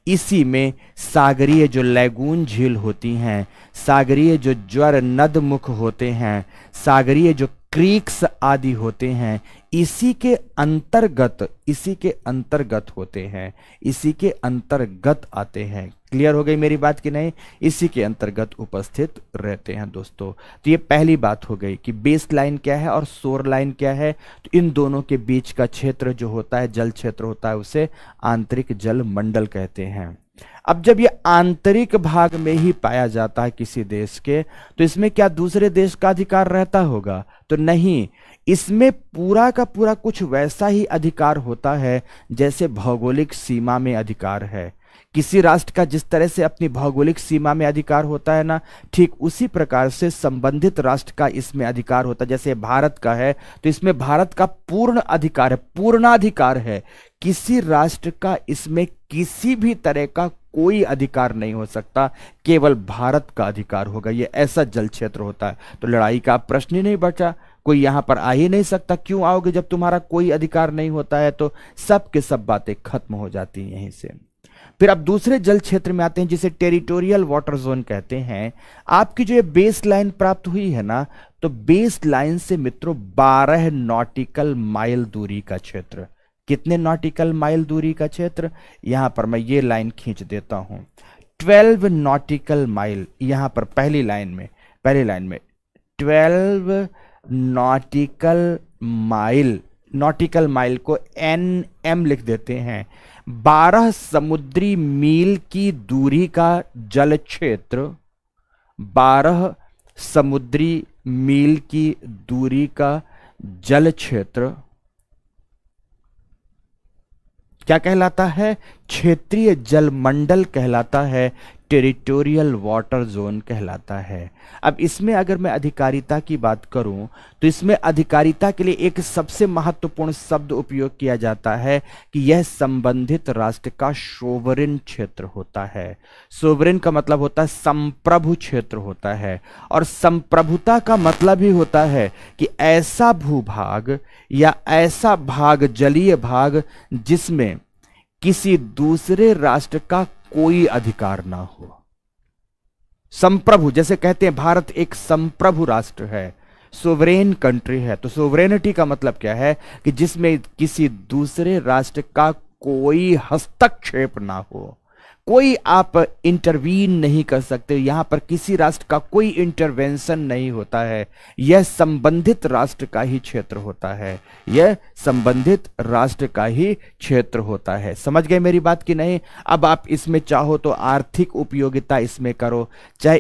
इसी में सागरीय जो लैगून झील होती हैं, सागरीय जो ज्वर नदमुख होते हैं, सागरीय जो क्रीक्स आदि होते हैं, इसी के अंतर्गत होते हैं, इसी के अंतर्गत आते हैं। क्लियर हो गई मेरी बात कि नहीं? इसी के अंतर्गत उपस्थित रहते हैं दोस्तों। तो ये पहली बात हो गई कि बेस लाइन क्या है और शोर लाइन क्या है। तो इन दोनों के बीच का क्षेत्र जो होता है, जल क्षेत्र होता है, उसे आंतरिक जल मंडल कहते हैं। अब जब ये आंतरिक भाग में ही पाया जाता है किसी देश के, तो इसमें क्या दूसरे देश का अधिकार रहता होगा? तो नहीं, इसमें पूरा का पूरा कुछ वैसा ही अधिकार होता है जैसे भौगोलिक सीमा में अधिकार है। किसी राष्ट्र का जिस तरह से अपनी भौगोलिक सीमा में अधिकार होता है ना, ठीक उसी प्रकार से संबंधित राष्ट्र का इसमें अधिकार होता है। जैसे भारत का है तो इसमें भारत का पूर्ण अधिकार है, पूर्णाधिकार है। किसी राष्ट्र का इसमें किसी भी तरह का कोई अधिकार नहीं हो सकता, केवल भारत का अधिकार होगा। ये ऐसा जल क्षेत्र होता है। तो लड़ाई का प्रश्न ही नहीं बचा, कोई यहां पर आ ही नहीं सकता। क्यों आओगे जब तुम्हारा कोई अधिकार नहीं होता है? तो सब के सब बातें खत्म हो जाती हैं यहीं से। फिर अब दूसरे जल क्षेत्र में आते हैं जिसे टेरिटोरियल वाटर जोन कहते हैं। आपकी जो ये बेस लाइन प्राप्त हुई है ना, तो बेस लाइन से मित्रों 12 नॉटिकल माइल दूरी का क्षेत्र। कितने नॉटिकल माइल दूरी का क्षेत्र? यहां पर मैं ये लाइन खींच देता हूं, 12 नॉटिकल माइल। यहां पर पहली लाइन में 12 नॉटिकल माइल, नॉटिकल माइल को NM लिख देते हैं। 12 समुद्री मील की दूरी का जल क्षेत्र, 12 समुद्री मील की दूरी का जल क्षेत्र क्या कहलाता है? क्षेत्रीय जल मंडल कहलाता है। टेरिटोरियल वाटर जोन कहलाता है। अब इसमें अगर मैं अधिकारिता की बात करूं तो इसमें अधिकारिता के लिए एक सबसे महत्वपूर्ण शब्द उपयोग किया जाता है कि यह संबंधित राष्ट्र का सोवरेन क्षेत्र होता है। सोवरेन का मतलब होता है संप्रभु क्षेत्र होता है, और संप्रभुता का मतलब ही होता है कि ऐसा भूभाग या ऐसा भाग, जलीय भाग, जिसमें किसी दूसरे राष्ट्र का कोई अधिकार ना हो। संप्रभु, जैसे कहते हैं भारत एक संप्रभु राष्ट्र है, सोवरेन कंट्री है, तो सोवरेनिटी का मतलब क्या है कि जिसमें किसी दूसरे राष्ट्र का कोई हस्तक्षेप ना हो, कोई आप इंटरवीन नहीं कर सकते, यहां पर किसी राष्ट्र का कोई इंटरवेंशन नहीं होता है। यह संबंधित राष्ट्र का ही क्षेत्र होता है, यह संबंधित राष्ट्र का ही क्षेत्र होता है। समझ गए मेरी बात कि नहीं? अब आप इसमें चाहो तो आर्थिक उपयोगिता इसमें करो, चाहे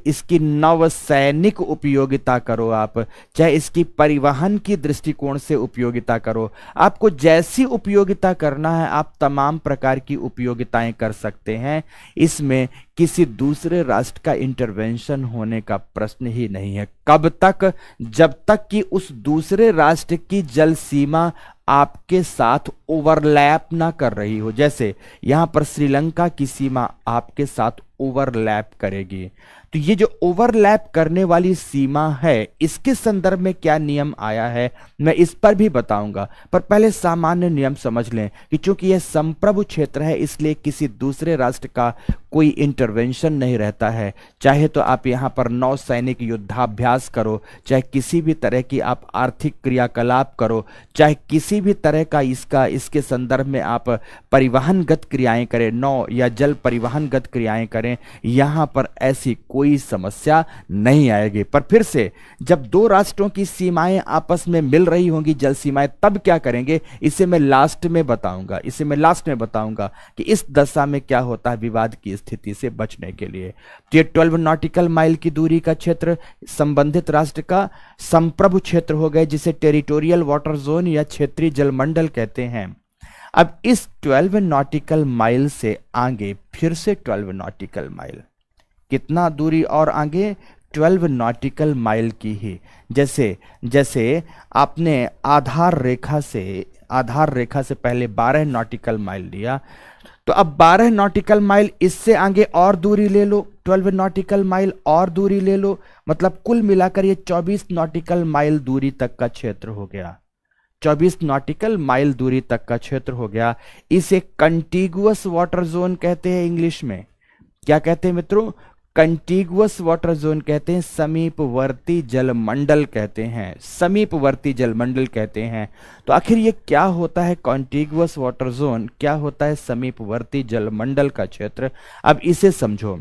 इसकी नौसैनिक उपयोगिता करो, आप चाहे इसकी परिवहन की दृष्टिकोण से उपयोगिता करो, आपको जैसी उपयोगिता करना है आप तमाम प्रकार की उपयोगिताएं कर सकते हैं। इसमें किसी दूसरे राष्ट्र का इंटरवेंशन होने का प्रश्न ही नहीं है। कब तक? जब तक कि उस दूसरे राष्ट्र की जल सीमा आपके साथ ओवरलैप ना कर रही हो। जैसे यहां पर श्रीलंका की सीमा आपके साथ ओवरलैप करेगी, तो ये जो ओवरलैप करने वाली सीमा है, इसके संदर्भ में क्या नियम आया है मैं इस पर भी बताऊंगा, पर पहले सामान्य नियम समझ लें कि चूंकि यह संप्रभु क्षेत्र है इसलिए किसी दूसरे राष्ट्र का कोई इंटरवेंशन नहीं रहता है। चाहे तो आप यहां पर नौसैनिक युद्धाभ्यास करो, चाहे किसी भी तरह की आप आर्थिक क्रियाकलाप करो, चाहे किसी भी तरह का इसके संदर्भ में आप परिवहनगत क्रियाएं करें, नौ या जल परिवहनगत क्रियाएं करें, यहां पर ऐसी कोई समस्या नहीं आएगी। पर फिर से जब दो राष्ट्रों की सीमाएं आपस में मिल रही होंगी, जल सीमाएं, तब क्या करेंगे इसे मैं लास्ट में बताऊंगा, कि इस दशा में क्या होता है विवाद की स्थिति से बचने के लिए। तो ये 12 नॉटिकल माइल की दूरी का क्षेत्र संबंधित राष्ट्र का संप्रभु क्षेत्र हो गए, जिसे टेरिटोरियल वाटर जोन या क्षेत्रीय जलमंडल कहते हैं। अब इस 12 नॉटिकल माइल से आगे फिर से 12 नॉटिकल माइल, कितना दूरी और आगे? 12 नॉटिकल माइल की ही। जैसे आपने आधार रेखा से पहले 12 नॉटिकल माइल लिया, तो अब 12 नॉटिकल माइल, इससे आगे और दूरी ले लो, 12 नॉटिकल माइल और दूरी ले लो, मतलब कुल मिलाकर ये 24 नॉटिकल माइल दूरी तक का क्षेत्र हो गया। 24 नॉटिकल माइल दूरी तक का क्षेत्र हो गया। इसे कंटीगुअस वाटर जोन कहते हैं। इंग्लिश में क्या कहते हैं मित्रों? कंटीगुअस वाटर जोन कहते हैं, समीपवर्ती जलमंडल कहते हैं, समीपवर्ती जलमंडल कहते हैं। तो आखिर ये क्या होता है कंटीगुअस वाटर जोन, क्या होता है समीपवर्ती जलमंडल का क्षेत्र? अब इसे समझो।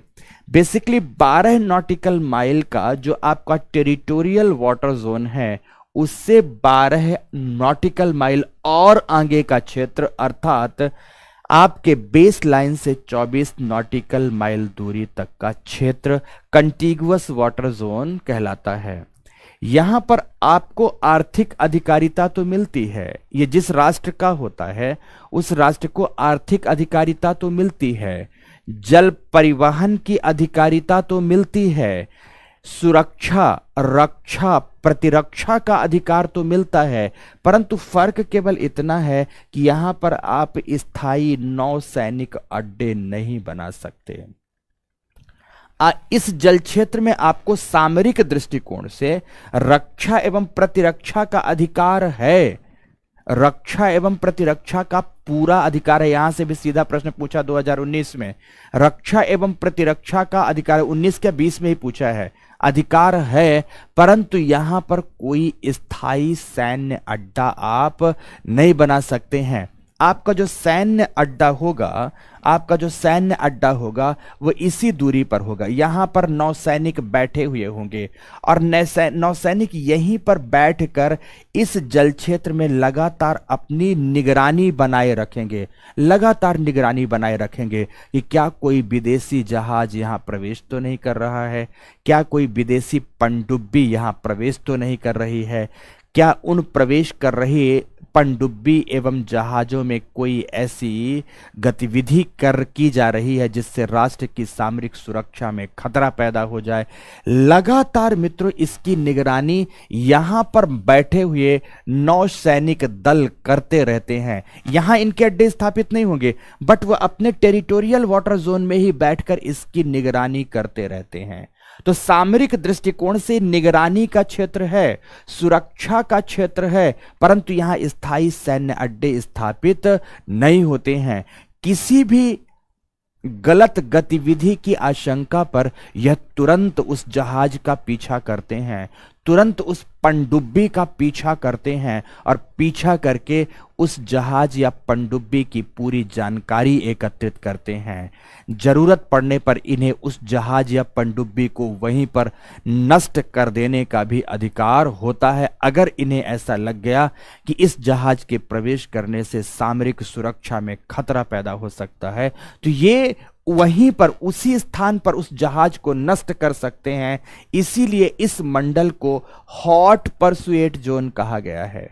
बेसिकली 12 नॉटिकल माइल का जो आपका टेरिटोरियल वाटर जोन है, उससे 12 नॉटिकल माइल और आगे का क्षेत्र, अर्थात आपके बेस लाइन से 24 नॉटिकल माइल दूरी तक का क्षेत्र कंटीगुअस वाटर जोन कहलाता है। यहां पर आपको आर्थिक अधिकारिता तो मिलती है, ये जिस राष्ट्र का होता है उस राष्ट्र को आर्थिक अधिकारिता तो मिलती है, जल परिवहन की अधिकारिता तो मिलती है, सुरक्षा, रक्षा, प्रतिरक्षा का अधिकार तो मिलता है, परंतु फर्क केवल इतना है कि यहां पर आप स्थायी नौसैनिक अड्डे नहीं बना सकते। इस जल क्षेत्र में आपको सामरिक दृष्टिकोण से रक्षा एवं प्रतिरक्षा का अधिकार है, रक्षा एवं प्रतिरक्षा का पूरा अधिकार है। यहां से भी सीधा प्रश्न पूछा 2019 में, रक्षा एवं प्रतिरक्षा का अधिकार 19 के 20 में ही पूछा है, अधिकार है, परंतु यहां पर कोई स्थायी सैन्य अड्डा आप नहीं बना सकते हैं। आपका जो सैन्य अड्डा होगा वो इसी दूरी पर होगा। यहां पर नौसैनिक बैठे हुए होंगे और नौसैनिक यहीं पर बैठकर इस जल क्षेत्र में लगातार अपनी निगरानी बनाए रखेंगे, कि क्या कोई विदेशी जहाज यहां प्रवेश तो नहीं कर रहा है, क्या कोई विदेशी पनडुब्बी यहां प्रवेश तो नहीं कर रही है, क्या उन प्रवेश कर रहे पनडुब्बी एवं जहाजों में कोई ऐसी गतिविधि की जा रही है जिससे राष्ट्र की सामरिक सुरक्षा में खतरा पैदा हो जाए? लगातार मित्रों इसकी निगरानी यहां पर बैठे हुए नौसैनिक दल करते रहते हैं। यहां इनके अड्डे स्थापित नहीं होंगे, बट वह अपने टेरिटोरियल वाटर जोन में ही बैठकर इसकी निगरानी करते रहते हैं। तो सामरिक दृष्टिकोण से निगरानी का क्षेत्र है, सुरक्षा का क्षेत्र है, परंतु यहां स्थायी सैन्य अड्डे स्थापित नहीं होते हैं। किसी भी गलत गतिविधि की आशंका पर यह तुरंत उस जहाज का पीछा करते हैं, तुरंत उस पनडुब्बी का पीछा करते हैं और पीछा करके उस जहाज या पनडुब्बी की पूरी जानकारी एकत्रित करते हैं। जरूरत पड़ने पर इन्हें उस जहाज या पनडुब्बी को वहीं पर नष्ट कर देने का भी अधिकार होता है, अगर इन्हें ऐसा लग गया कि इस जहाज के प्रवेश करने से सामरिक सुरक्षा में खतरा पैदा हो सकता है, तो ये वहीं पर उसी स्थान पर उस जहाज को नष्ट कर सकते हैं। इसीलिए इस मंडल को हॉट परसुएट जोन कहा गया है।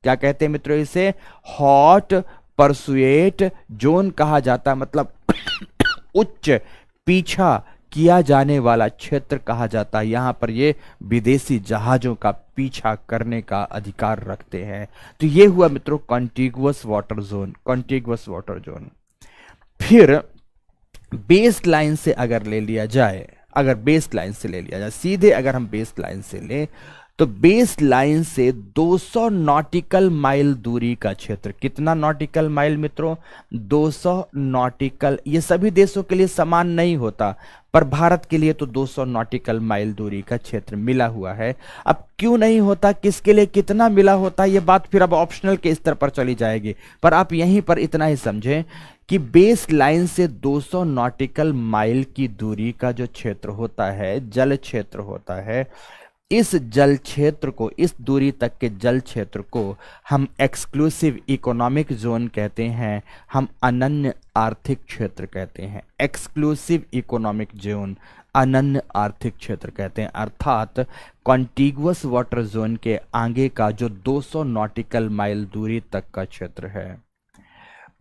क्या कहते हैं मित्रों इसे? हॉट परसुएट जोन कहा जाता, मतलब उच्च पीछा किया जाने वाला क्षेत्र कहा जाता है। यहां पर ये विदेशी जहाजों का पीछा करने का अधिकार रखते हैं। तो ये हुआ मित्रों contiguous water zone, contiguous water zone. फिर बेस लाइन से अगर ले लिया जाए, अगर बेस लाइन से ले लिया जाए सीधे, अगर हम बेस लाइन से लें तो बेस लाइन से 200 नॉटिकल माइल दूरी का क्षेत्र, कितना नॉटिकल माइल मित्रों? 200 नॉटिकल। ये सभी देशों के लिए समान नहीं होता, पर भारत के लिए तो 200 नॉटिकल माइल दूरी का क्षेत्र मिला हुआ है। अब क्यों नहीं होता, किसके लिए कितना मिला होता, ये बात फिर अब ऑप्शनल के स्तर पर चली जाएगी, पर आप यहीं पर इतना ही समझें कि बेस लाइन से 200 नॉटिकल माइल की दूरी का जो क्षेत्र होता है, जल क्षेत्र होता है, इस जल क्षेत्र को, इस दूरी तक के जल क्षेत्र को हम एक्सक्लूसिव इकोनॉमिक जोन कहते हैं, हम अनन्य आर्थिक क्षेत्र कहते हैं। एक्सक्लूसिव इकोनॉमिक जोन, अनन्य आर्थिक क्षेत्र कहते हैं। अर्थात कॉन्टिगुअस वाटर जोन के आगे का जो 200 नॉटिकल माइल दूरी तक का क्षेत्र है,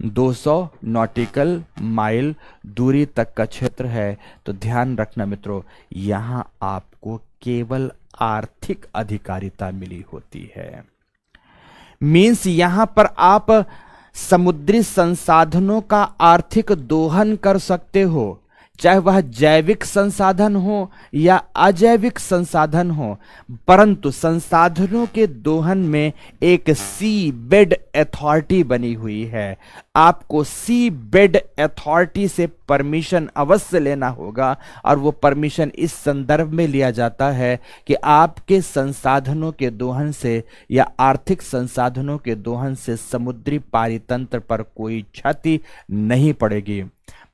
200 नॉटिकल माइल दूरी तक का क्षेत्र है, तो ध्यान रखना मित्रों, यहां आपको केवल आर्थिक अधिकारिता मिली होती है। मीन्स यहां पर आप समुद्री संसाधनों का आर्थिक दोहन कर सकते हो, चाहे वह जैविक संसाधन हो या अजैविक संसाधन हो, परंतु संसाधनों के दोहन में एक सी बेड अथॉरिटी बनी हुई है। आपको सी बेड अथॉरिटी से परमिशन अवश्य लेना होगा, और वो परमिशन इस संदर्भ में लिया जाता है कि आपके संसाधनों के दोहन से या आर्थिक संसाधनों के दोहन से समुद्री पारितंत्र पर कोई क्षति नहीं पड़ेगी।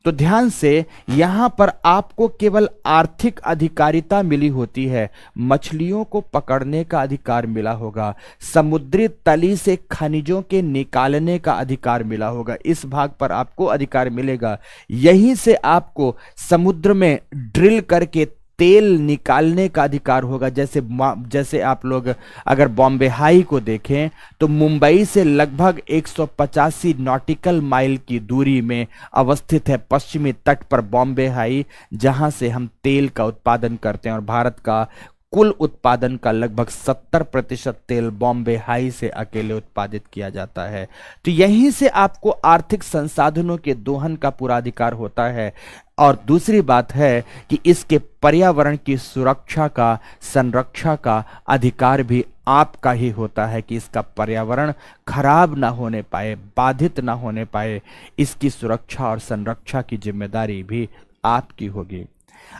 तो ध्यान से, यहां पर आपको केवल आर्थिक अधिकारिता मिली होती है, मछलियों को पकड़ने का अधिकार मिला होगा, समुद्री तली से खनिजों के निकालने का अधिकार मिला होगा, इस भाग पर आपको अधिकार मिलेगा। यहीं से आपको समुद्र में ड्रिल करके तेल निकालने का अधिकार होगा। जैसे आप लोग अगर बॉम्बे हाई को देखें तो मुंबई से लगभग 185 नॉटिकल माइल की दूरी में अवस्थित है पश्चिमी तट पर बॉम्बे हाई, जहां से हम तेल का उत्पादन करते हैं, और भारत का कुल उत्पादन का लगभग 70% तेल बॉम्बे हाई से अकेले उत्पादित किया जाता है। तो यहीं से आपको आर्थिक संसाधनों के दोहन का पूरा अधिकार होता है। और दूसरी बात है कि इसके पर्यावरण की सुरक्षा का, संरक्षा का अधिकार भी आपका ही होता है कि इसका पर्यावरण खराब ना होने पाए, बाधित ना होने पाए, इसकी सुरक्षा और संरक्षा की जिम्मेदारी भी आपकी होगी।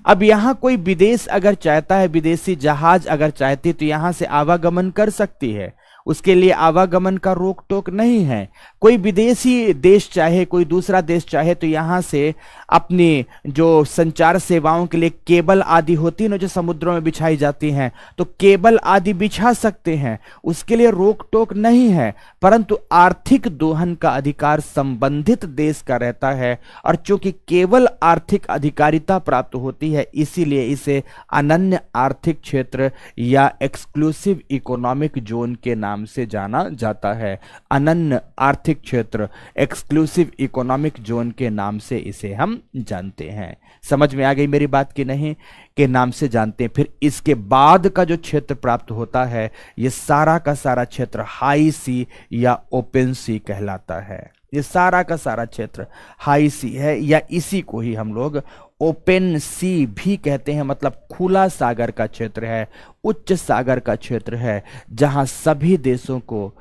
अब यहां कोई विदेश अगर चाहता है, विदेशी जहाज अगर चाहती तो यहां से आवागमन कर सकती है, उसके लिए आवागमन का रोक टोक नहीं है। कोई विदेशी देश चाहे, कोई दूसरा देश चाहे तो यहां से अपनी जो संचार सेवाओं के लिए केबल आदि होती है ना, जो समुद्रों में बिछाई जाती हैं, तो केबल आदि बिछा सकते हैं, उसके लिए रोक टोक नहीं है। परंतु आर्थिक दोहन का अधिकार संबंधित देश का रहता है, और चूंकि केवल आर्थिक अधिकारिता प्राप्त होती है, इसीलिए इसे अनन्य आर्थिक क्षेत्र या एक्सक्लूसिव इकोनॉमिक जोन के नाम से जाना जाता है। अनन्य आर्थिक क्षेत्र, एक्सक्लूसिव इकोनॉमिक जोन के नाम से इसे हम जानते हैं। समझ में आ गई मेरी बात कि नहीं? के नाम से जानते हैं। फिर इसके बाद का जो क्षेत्र प्राप्त होता है, ये सारा का सारा क्षेत्र हाई सी या ओपन सी कहलाता है। ये सारा का सारा क्षेत्र हाई सी है, या इसी को ही हम लोग ओपन सी भी कहते हैं। मतलब खुला सागर का क्षेत्र है, उच्च सागर का क्षेत्र है, जहां सभी देशों को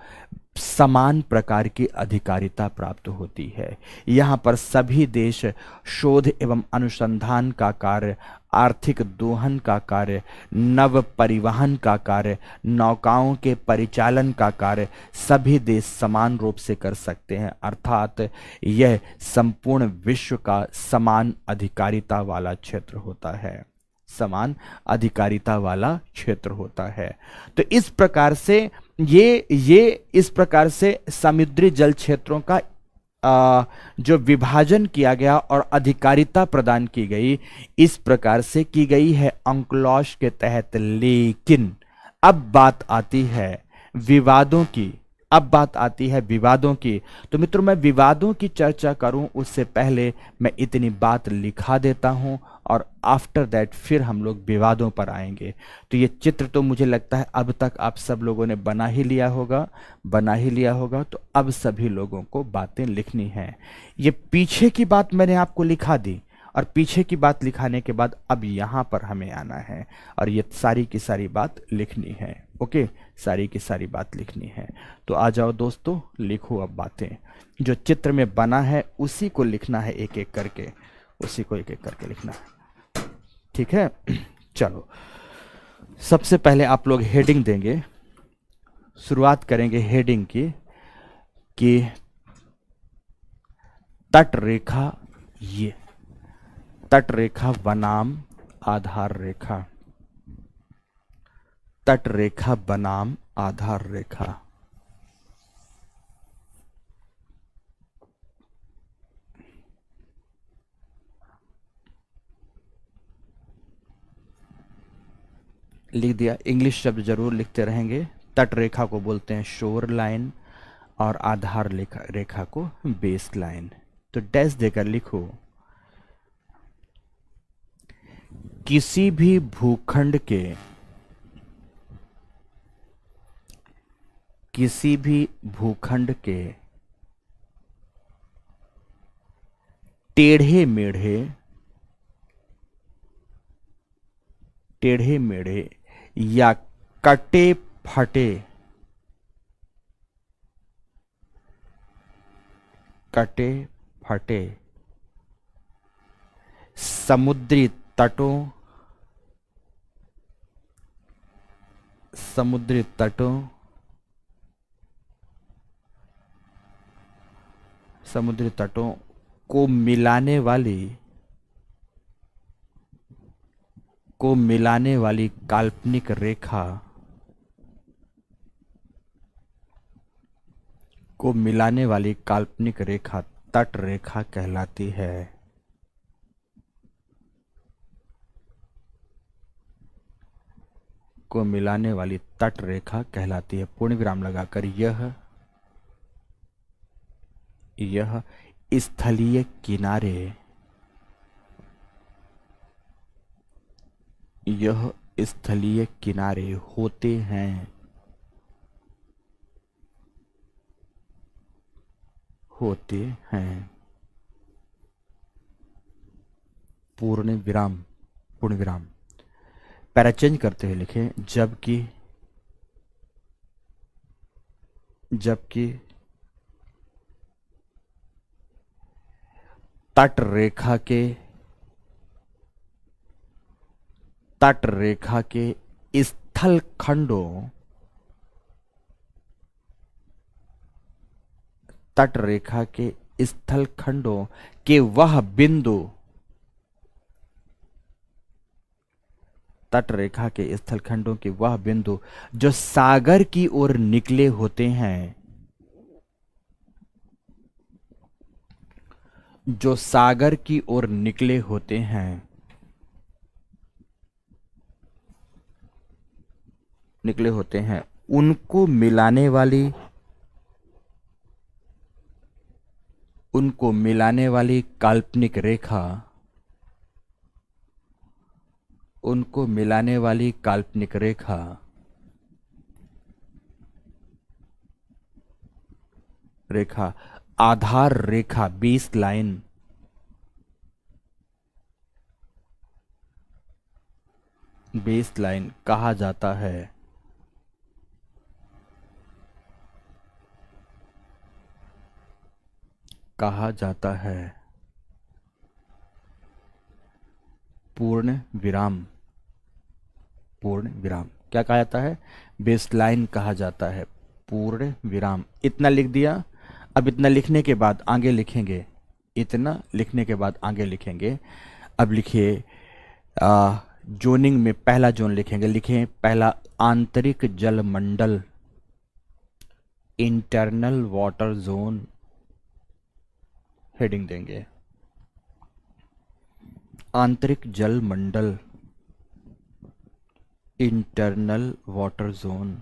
समान प्रकार की अधिकारिता प्राप्त होती है। यहाँ पर सभी देश शोध एवं अनुसंधान का कार्य, आर्थिक दोहन का कार्य, नव परिवहन का कार्य, नौकाओं के परिचालन का कार्य सभी देश समान रूप से कर सकते हैं। अर्थात यह संपूर्ण विश्व का समान अधिकारिता वाला क्षेत्र होता है, समान अधिकारिता वाला क्षेत्र होता है। तो इस प्रकार से ये इस प्रकार से समुद्री जल क्षेत्रों का जो विभाजन किया गया और अधिकारिता प्रदान की गई, इस प्रकार से की गई है अंक्लोज के तहत। लेकिन अब बात आती है विवादों की, अब बात आती है विवादों की। तो मित्रों, मैं विवादों की चर्चा करूं उससे पहले मैं इतनी बात लिखा देता हूं, और आफ्टर दैट फिर हम लोग विवादों पर आएंगे। तो ये चित्र तो मुझे लगता है अब तक आप सब लोगों ने बना ही लिया होगा। तो अब सभी लोगों को बातें लिखनी है। ये पीछे की बात मैंने आपको लिखा दी, और पीछे की बात लिखाने के बाद अब यहां पर हमें आना है और ये सारी की सारी बात लिखनी है। ओके, सारी की सारी बात लिखनी है। तो आ जाओ दोस्तों, लिखो अब बातें। जो चित्र में बना है उसी को लिखना है, एक एक करके, उसी को एक एक करके लिखना है। ठीक है, चलो सबसे पहले आप लोग हेडिंग देंगे। शुरुआत करेंगे हेडिंग की कि तट रेखा, ये तट रेखा बनाम आधार रेखा, तट रेखा बनाम आधार रेखा। लिख दिया। इंग्लिश शब्द जरूर लिखते रहेंगे। तट रेखा को बोलते हैं शोर लाइन, और आधार रेखा को बेस लाइन। तो डैश देकर लिखो, किसी भी भूखंड के, किसी भी भूखंड के टेढ़े मेढ़े, टेढ़े मेढ़े या कटे फटे, कटे फटे समुद्री तटों, समुद्री तटों, समुद्री तटों को मिलाने वाली, को मिलाने वाली काल्पनिक रेखा, को मिलाने वाली काल्पनिक रेखा तट रेखा कहलाती है। को मिलाने वाली तट रेखा कहलाती है। पूर्ण विराम लगाकर यह स्थलीय किनारे, यह स्थलीय किनारे होते हैं, होते हैं। पूर्ण विराम, पूर्ण विराम। पैरा चेंज करते हुए लिखें, जबकि, जबकि तट रेखा के, तट रेखा के स्थल खंडों, तट रेखा के स्थल खंडों के वह बिंदु, तट रेखा के स्थल खंडों के वह बिंदु जो सागर की ओर निकले होते हैं, जो सागर की ओर निकले होते हैं, निकले होते हैं, उनको मिलाने वाली, उनको मिलाने वाली काल्पनिक रेखा, उनको मिलाने वाली काल्पनिक रेखा रेखा आधार रेखा, बेस लाइन, बेस लाइन कहा जाता है। कहा जाता है पूर्ण विराम, पूर्ण विराम क्या कहा जाता है? बेस लाइन कहा जाता है, पूर्ण विराम। इतना लिख दिया। अब इतना लिखने के बाद आगे लिखेंगे, इतना लिखने के बाद आगे लिखेंगे। अब लिखिए जोनिंग में पहला जोन लिखेंगे, लिखें पहला आंतरिक जल मंडल, इंटरनल वाटर जोन, हेडिंग देंगे आंतरिक जल मंडल, इंटरनल वाटर जोन।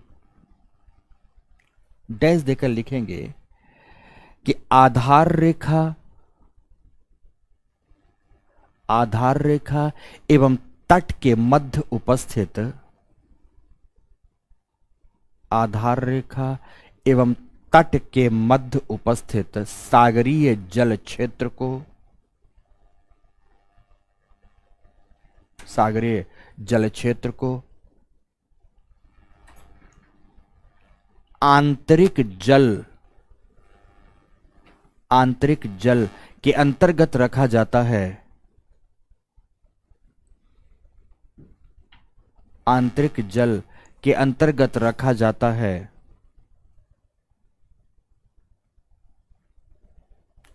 डैश देकर लिखेंगे कि आधार रेखा, आधार रेखा एवं तट के मध्य उपस्थित, आधार रेखा एवं तट के मध्य उपस्थित सागरीय जल क्षेत्र को, सागरीय जल क्षेत्र को आंतरिक जल, आंतरिक जल के अंतर्गत रखा जाता है, आंतरिक जल के अंतर्गत रखा जाता है,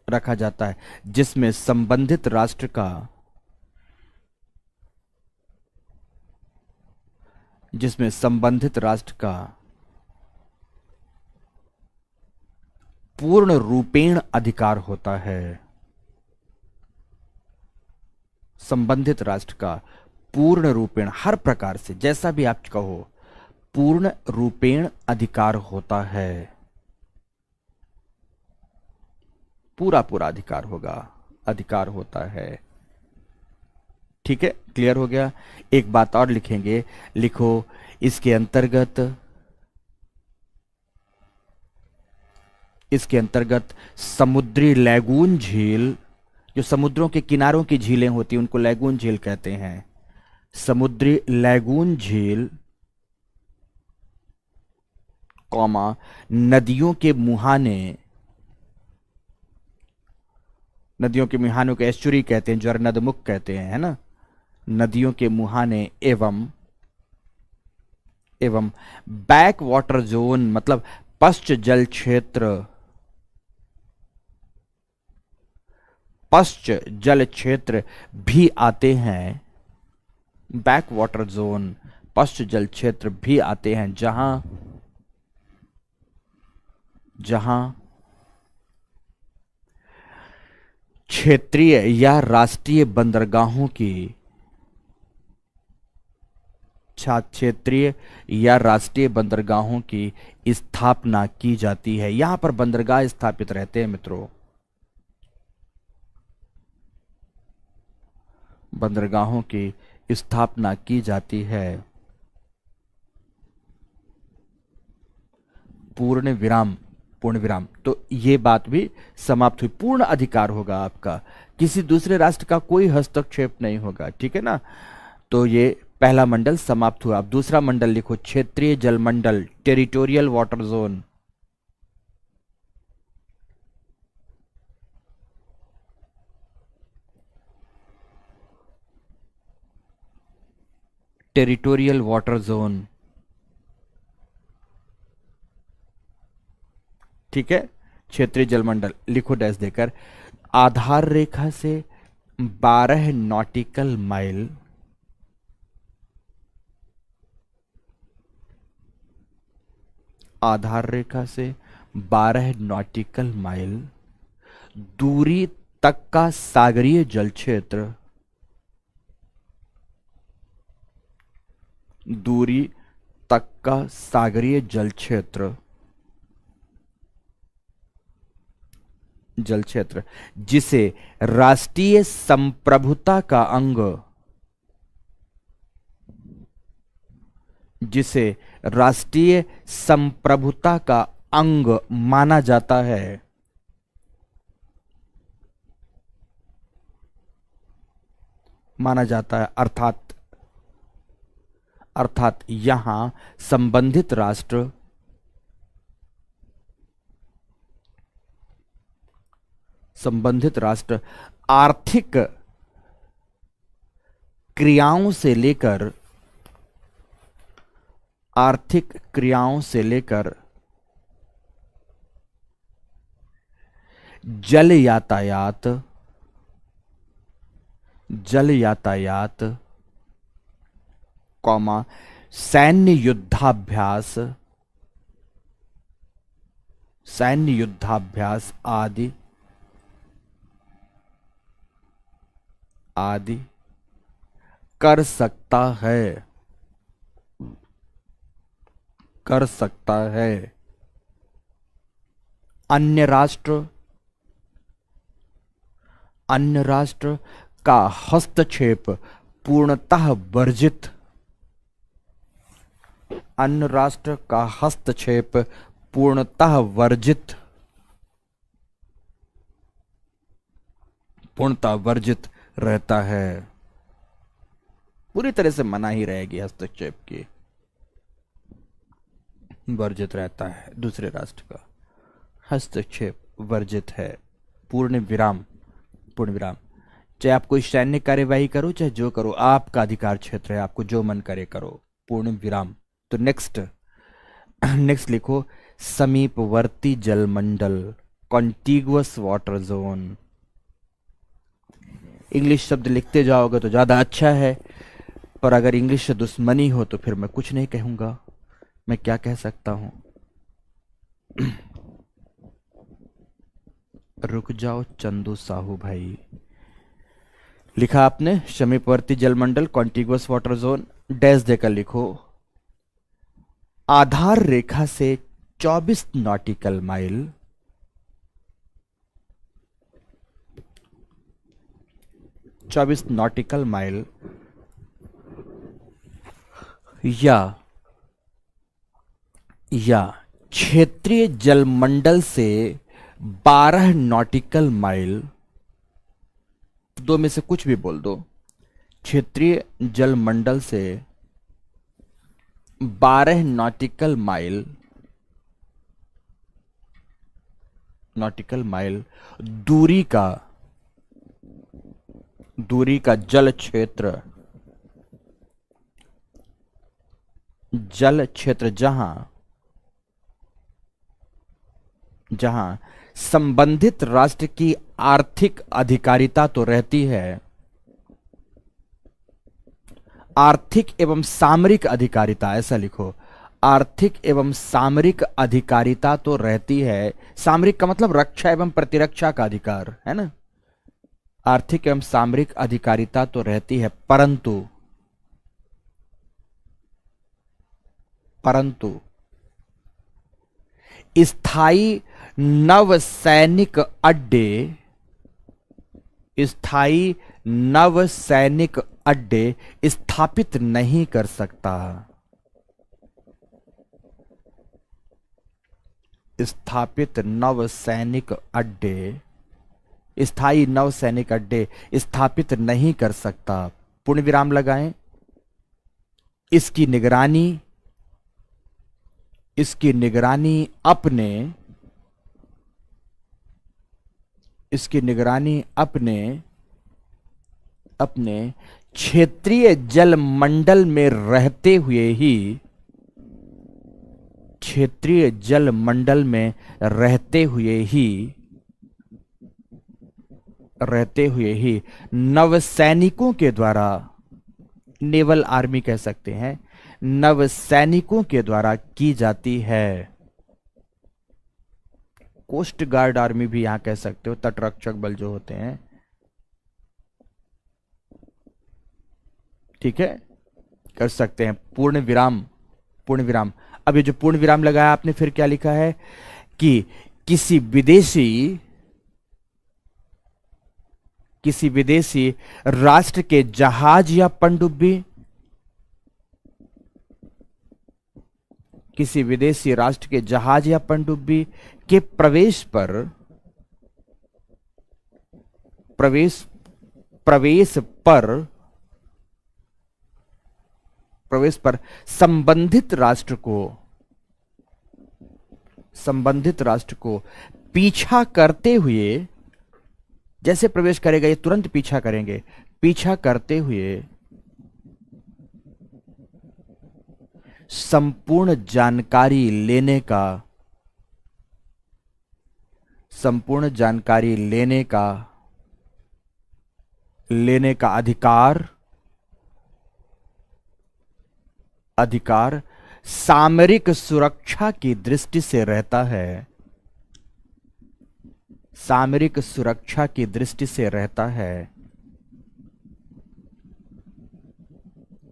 रखा जाता है, जिसमें संबंधित राष्ट्र का, जिसमें संबंधित राष्ट्र का पूर्ण रूपेण अधिकार होता है, संबंधित राष्ट्र का पूर्ण रूपेण, हर प्रकार से जैसा भी आप कहो, पूर्ण रूपेण अधिकार होता है, पूरा पूरा अधिकार होगा, अधिकार होता है। ठीक है, क्लियर हो गया। एक बात और लिखेंगे, लिखो इसके अंतर्गत, इसके अंतर्गत समुद्री लैगून झील, जो समुद्रों के किनारों की झीलें होती हैं उनको लैगून झील कहते हैं, समुद्री लैगून झील, कॉमा नदियों के मुहाने, नदियों के मुहानों को एस्चुरी कहते हैं, जो नदमुख कहते हैं, है ना, नदियों के मुहाने एवं, एवं बैक वाटर जोन मतलब पश्च जल क्षेत्र, पश्च जल क्षेत्र भी आते हैं, बैक वाटर जोन, पश्च जल क्षेत्र भी आते हैं, जहां, जहां क्षेत्रीय या राष्ट्रीय बंदरगाहों की, क्षेत्रीय या राष्ट्रीय बंदरगाहों की स्थापना की जाती है। यहां पर बंदरगाह स्थापित रहते हैं मित्रों, बंदरगाहों की स्थापना की जाती है। पूर्ण विराम, पूर्ण विराम। तो ये बात भी समाप्त हुई, पूर्ण अधिकार होगा आपका, किसी दूसरे राष्ट्र का कोई हस्तक्षेप नहीं होगा। ठीक है ना, तो ये पहला मंडल समाप्त हुआ। अब दूसरा मंडल लिखो, क्षेत्रीय जल मंडल, territorial water zone. Territorial water zone, ठीक है, क्षेत्रीय जलमंडल लिखो डैश देकर। आधार रेखा से 12 नॉटिकल माइल, आधार रेखा से 12 नॉटिकल माइल दूरी तक का सागरीय जल क्षेत्र, दूरी तक का सागरीय जल क्षेत्र, जल क्षेत्र जिसे राष्ट्रीय संप्रभुता का अंग, जिसे राष्ट्रीय संप्रभुता का अंग माना जाता है, माना जाता है। अर्थात यहां संबंधित राष्ट्र आर्थिक क्रियाओं से लेकर जल यातायात, कौमा सैन्य युद्धाभ्यास आदि कर सकता है। अन्य राष्ट्र का हस्तक्षेप पूर्णतः वर्जित, अन्य राष्ट्र का हस्तक्षेप पूर्णतः वर्जित रहता है। पूरी तरह से मना ही रहेगी हस्तक्षेप की, वर्जित रहता है। दूसरे राष्ट्र का हस्तक्षेप वर्जित है। पूर्ण विराम। चाहे आप कोई सैन्य कार्यवाही करो, चाहे जो करो, आपका अधिकार क्षेत्र है, आपको जो मन करे करो। पूर्ण विराम। तो नेक्स्ट लिखो समीपवर्ती जलमंडल, कॉन्टिगुअस वाटर जोन। इंग्लिश शब्द लिखते जाओगे तो ज्यादा अच्छा है, पर अगर इंग्लिश से दुश्मनी हो तो फिर मैं कुछ नहीं कहूंगा। मैं क्या कह सकता हूं? रुक जाओ चंदू साहू भाई। लिखा आपने समीपवर्ती जलमंडल, कॉन्टिगुअस वाटर जोन, डैश देकर लिखो। आधार रेखा से 24 नॉटिकल माइल, 24 नॉटिकल माइल या क्षेत्रीय जलमंडल से 12 नॉटिकल माइल, दो में से कुछ भी बोल दो। क्षेत्रीय जलमंडल से 12 नॉटिकल माइल दूरी का जल क्षेत्र जहां संबंधित राष्ट्र की आर्थिक अधिकारिता तो रहती है, आर्थिक एवं सामरिक अधिकारिता, ऐसा लिखो। आर्थिक एवं सामरिक अधिकारिता तो रहती है। सामरिक का मतलब रक्षा एवं प्रतिरक्षा का अधिकार है ना। आर्थिक एवं सामरिक अधिकारिता तो रहती है, परंतु स्थायी नवसैनिक अड्डे स्थापित नहीं कर सकता। स्थायी नवसैनिक अड्डे स्थापित नहीं कर सकता। पूर्ण विराम लगाएं। इसकी निगरानी अपने क्षेत्रीय जल मंडल में रहते हुए ही क्षेत्रीय जल मंडल में रहते हुए ही नवसैनिकों के द्वारा, नेवल आर्मी कह सकते हैं, नवसैनिकों के द्वारा की जाती है। कोस्ट गार्ड आर्मी भी यहां कह सकते हो, तटरक्षक बल जो होते हैं। ठीक है, कर सकते हैं। पूर्ण विराम, पूर्ण विराम। अब ये जो पूर्ण विराम लगाया आपने, फिर क्या लिखा है कि किसी विदेशी राष्ट्र के जहाज या पनडुब्बी, किसी विदेशी राष्ट्र के जहाज या पनडुब्बी के प्रवेश पर संबंधित राष्ट्र को पीछा करते हुए, जैसे प्रवेश करेगा ये तुरंत पीछा करेंगे, पीछा करते हुए संपूर्ण जानकारी लेने का अधिकार सामरिक सुरक्षा की दृष्टि से रहता है। सामरिक सुरक्षा की दृष्टि से रहता है।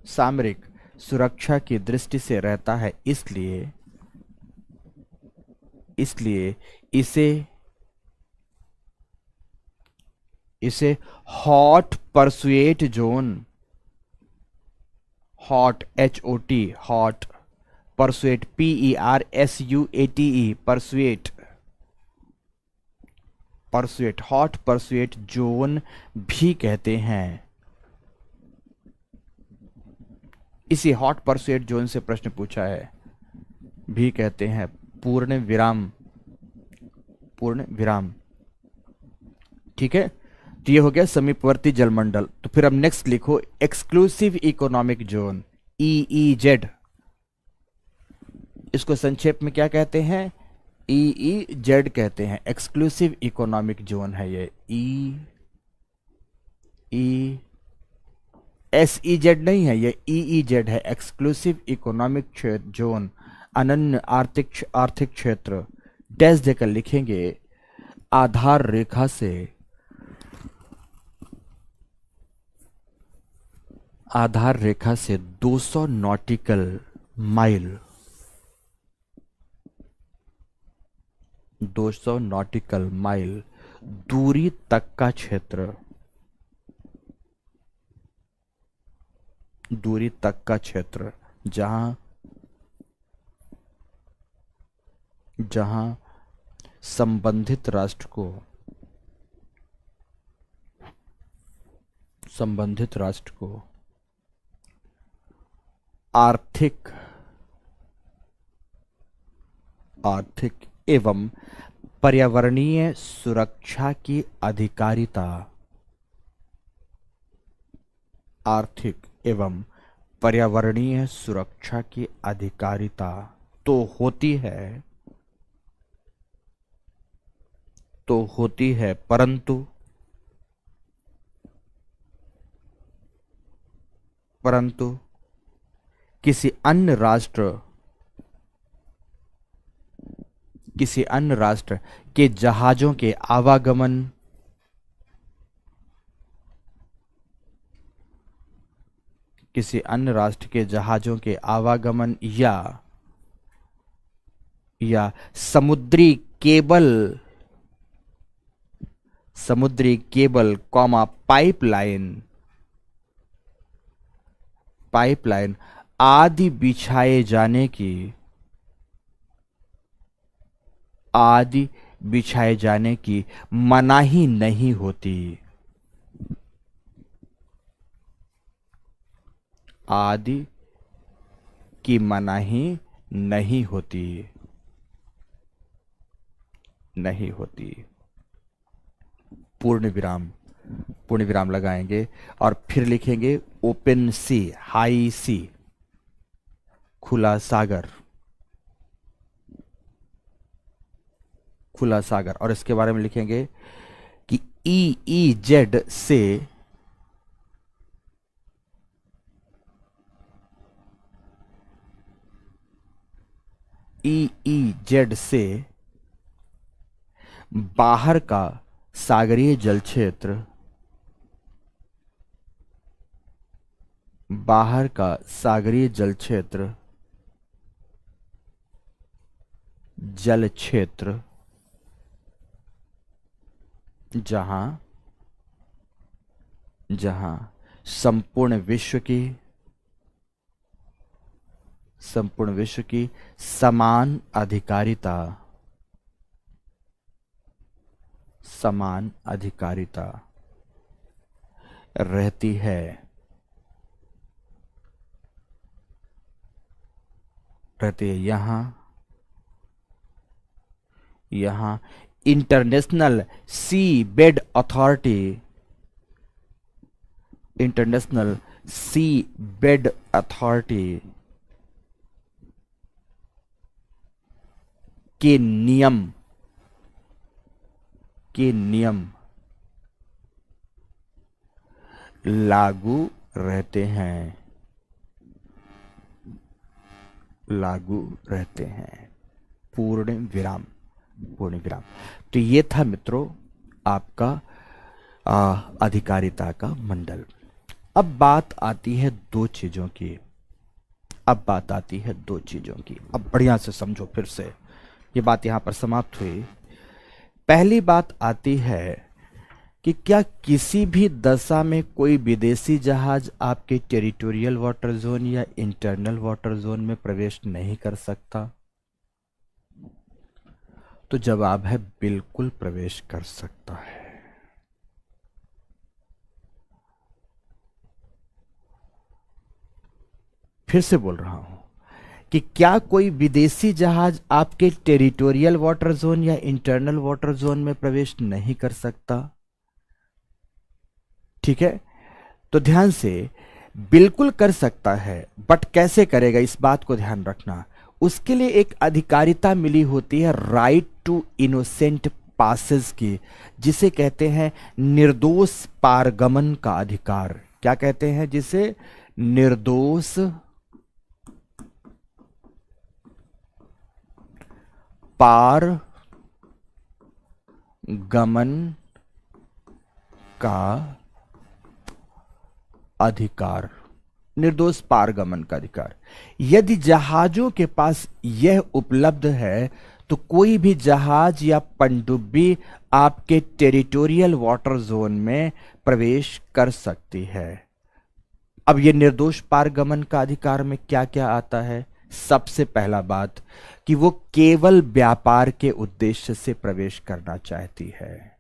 सामरिक सुरक्षा की दृष्टि से रहता है। इसलिए इसे hot pursuit zone, hot HOT, hot pursuit PERSUATE, pursuit, hot pursuit zone भी कहते हैं। इसी हॉट परसुएट जोन से प्रश्न पूछा है, भी कहते हैं। पूर्ण विराम। ठीक है, तो ये हो गया समीपवर्ती जलमंडल। तो फिर अब नेक्स्ट लिखो, एक्सक्लूसिव इकोनॉमिक जोन, EEZ। इसको संक्षेप में क्या कहते हैं? EEZ कहते हैं। एक्सक्लूसिव इकोनॉमिक जोन है ये। SEZ नहीं है, ये EEZ है। एक्सक्लूसिव इकोनॉमिक जोन, अनन्य आर्थिक क्षेत्र। डैश देकर लिखेंगे, आधार रेखा से 200 नॉटिकल माइल, 200 नॉटिकल माइल दूरी तक का क्षेत्र, जहां संबंधित राष्ट्र को आर्थिक एवं पर्यावरणीय सुरक्षा की अधिकारिता, आर्थिक एवं पर्यावरणीय सुरक्षा की अधिकारिता तो होती है, परंतु किसी अन्य राष्ट्र के जहाजों के आवागमन, या समुद्री केबल कॉमा पाइपलाइन आदि बिछाए जाने की मनाही नहीं होती। आदि की मनाही नहीं होती। पूर्ण विराम लगाएंगे और फिर लिखेंगे ओपन सी, हाई सी, खुला सागर। खुला सागर। और इसके बारे में लिखेंगे कि EEZ से EEZ से बाहर का सागरीय जल क्षेत्र, बाहर का सागरीय जल क्षेत्र, जल क्षेत्र जहां जहां संपूर्ण विश्व की समान अधिकारिता, समान अधिकारिता रहती है, यहां इंटरनेशनल सी बेड अथॉरिटी, इंटरनेशनल सी बेड अथॉरिटी के नियम लागू रहते हैं, पूर्ण विराम। तो ये था मित्रों आपका अधिकारिता का मंडल। अब बात आती है दो चीजों की, अब बढ़िया से समझो। फिर से ये बात यहां पर समाप्त हुई। पहली बात आती है कि क्या किसी भी दशा में कोई विदेशी जहाज आपके टेरिटोरियल वाटर जोन या इंटरनल वाटर जोन में प्रवेश नहीं कर सकता? तो जवाब है बिल्कुल प्रवेश कर सकता है। फिर से बोल रहा हूं कि क्या कोई विदेशी जहाज आपके टेरिटोरियल वाटर जोन या इंटरनल वाटर जोन में प्रवेश नहीं कर सकता? ठीक है, तो ध्यान से, बिल्कुल कर सकता है, बट कैसे करेगा इस बात को ध्यान रखना। उसके लिए एक अधिकारिता मिली होती है राइट टू इनोसेंट पासेस की, जिसे कहते हैं निर्दोष पारगमन का अधिकार। क्या कहते हैं जिसे? निर्दोष पारगमन का अधिकार, निर्दोष पारगमन का अधिकार। यदि जहाजों के पास यह उपलब्ध है तो कोई भी जहाज या पनडुब्बी आपके टेरिटोरियल वाटर जोन में प्रवेश कर सकती है। अब यह निर्दोष पारगमन का अधिकार में क्या क्या आता है? सबसे पहला बात कि वो केवल व्यापार के उद्देश्य से प्रवेश करना चाहती है।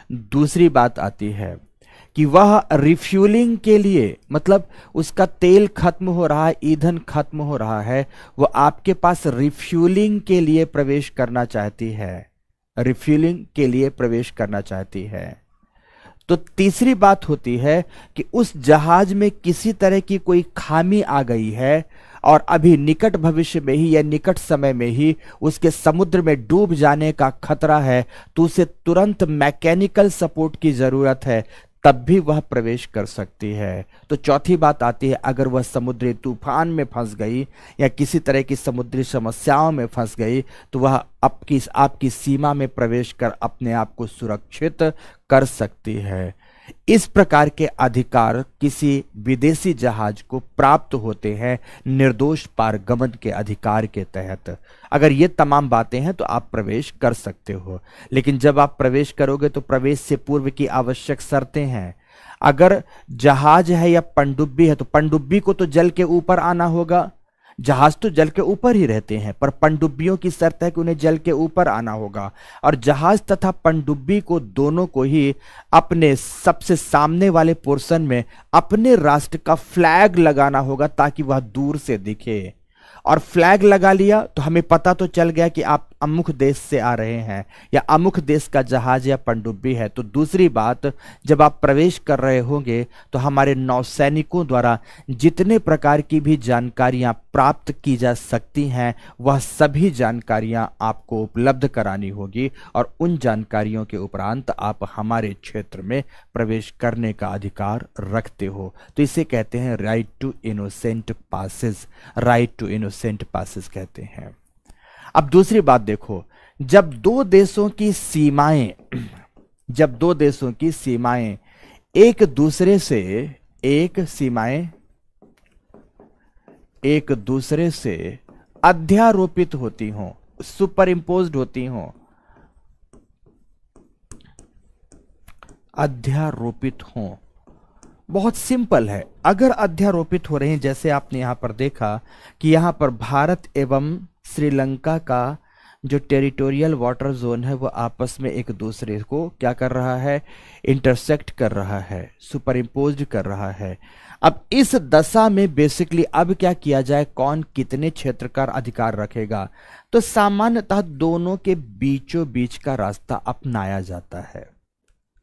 दूसरी बात आती है कि वह रिफ्यूलिंग के लिए, मतलब उसका तेल खत्म हो रहा है, ईंधन खत्म हो रहा है, वो आपके पास रिफ्यूलिंग के लिए प्रवेश करना चाहती है, रिफ्यूलिंग के लिए प्रवेश करना चाहती है। तो तीसरी बात होती है कि उस जहाज में किसी तरह की कोई खामी आ गई है और अभी निकट भविष्य में ही या निकट समय में ही उसके समुद्र में डूब जाने का खतरा है, तो उसे तुरंत मैकेनिकल सपोर्ट की जरूरत है, तब भी वह प्रवेश कर सकती है। तो चौथी बात आती है, अगर वह समुद्री तूफान में फंस गई या किसी तरह की समुद्री समस्याओं में फंस गई तो वह आपकी सीमा में प्रवेश कर अपने आप को सुरक्षित कर सकती है। इस प्रकार के अधिकार किसी विदेशी जहाज को प्राप्त होते हैं निर्दोष पारगमन के अधिकार के तहत। अगर ये तमाम बातें हैं तो आप प्रवेश कर सकते हो, लेकिन जब आप प्रवेश करोगे तो प्रवेश से पूर्व की आवश्यक शर्तें हैं। अगर जहाज है या पनडुब्बी है तो पनडुब्बी को तो जल के ऊपर आना होगा, जहाज तो जल के ऊपर ही रहते हैं, पर पनडुब्बियों की शर्त है कि उन्हें जल के ऊपर आना होगा। और जहाज तथा पनडुब्बी को दोनों को ही अपने सबसे सामने वाले पोर्शन में अपने राष्ट्र का फ्लैग लगाना होगा ताकि वह दूर से दिखे। और फ्लैग लगा लिया तो हमें पता तो चल गया कि आप अमुक देश से आ रहे हैं या अमुक देश का जहाज या पनडुब्बी है। तो दूसरी बात, जब आप प्रवेश कर रहे होंगे तो हमारे नौसैनिकों द्वारा जितने प्रकार की भी जानकारियां प्राप्त की जा सकती हैं वह सभी जानकारियां आपको उपलब्ध करानी होगी और उन जानकारियों के उपरांत आप हमारे क्षेत्र में प्रवेश करने का अधिकार रखते हो। तो इसे कहते हैं right to innocent passes, right to innocent passes कहते हैं। अब दूसरी बात देखो, जब दो देशों की सीमाएं एक दूसरे से अध्यारोपित होती हों, सुपर इम्पोज्ड होती हों, अध्यारोपित हों, बहुत सिंपल है। अगर अध्यारोपित हो रहे हैं, जैसे आपने यहां पर देखा कि यहां पर भारत एवं श्रीलंका का जो टेरिटोरियल वाटर जोन है वो आपस में एक दूसरे को क्या कर रहा है, इंटरसेक्ट कर रहा है, सुपर इम्पोज्ड कर रहा है। अब इस दशा में बेसिकली अब क्या किया जाए, कौन कितने क्षेत्र का अधिकार रखेगा, तो सामान्यतः दोनों के बीचों बीच का रास्ता अपनाया जाता है।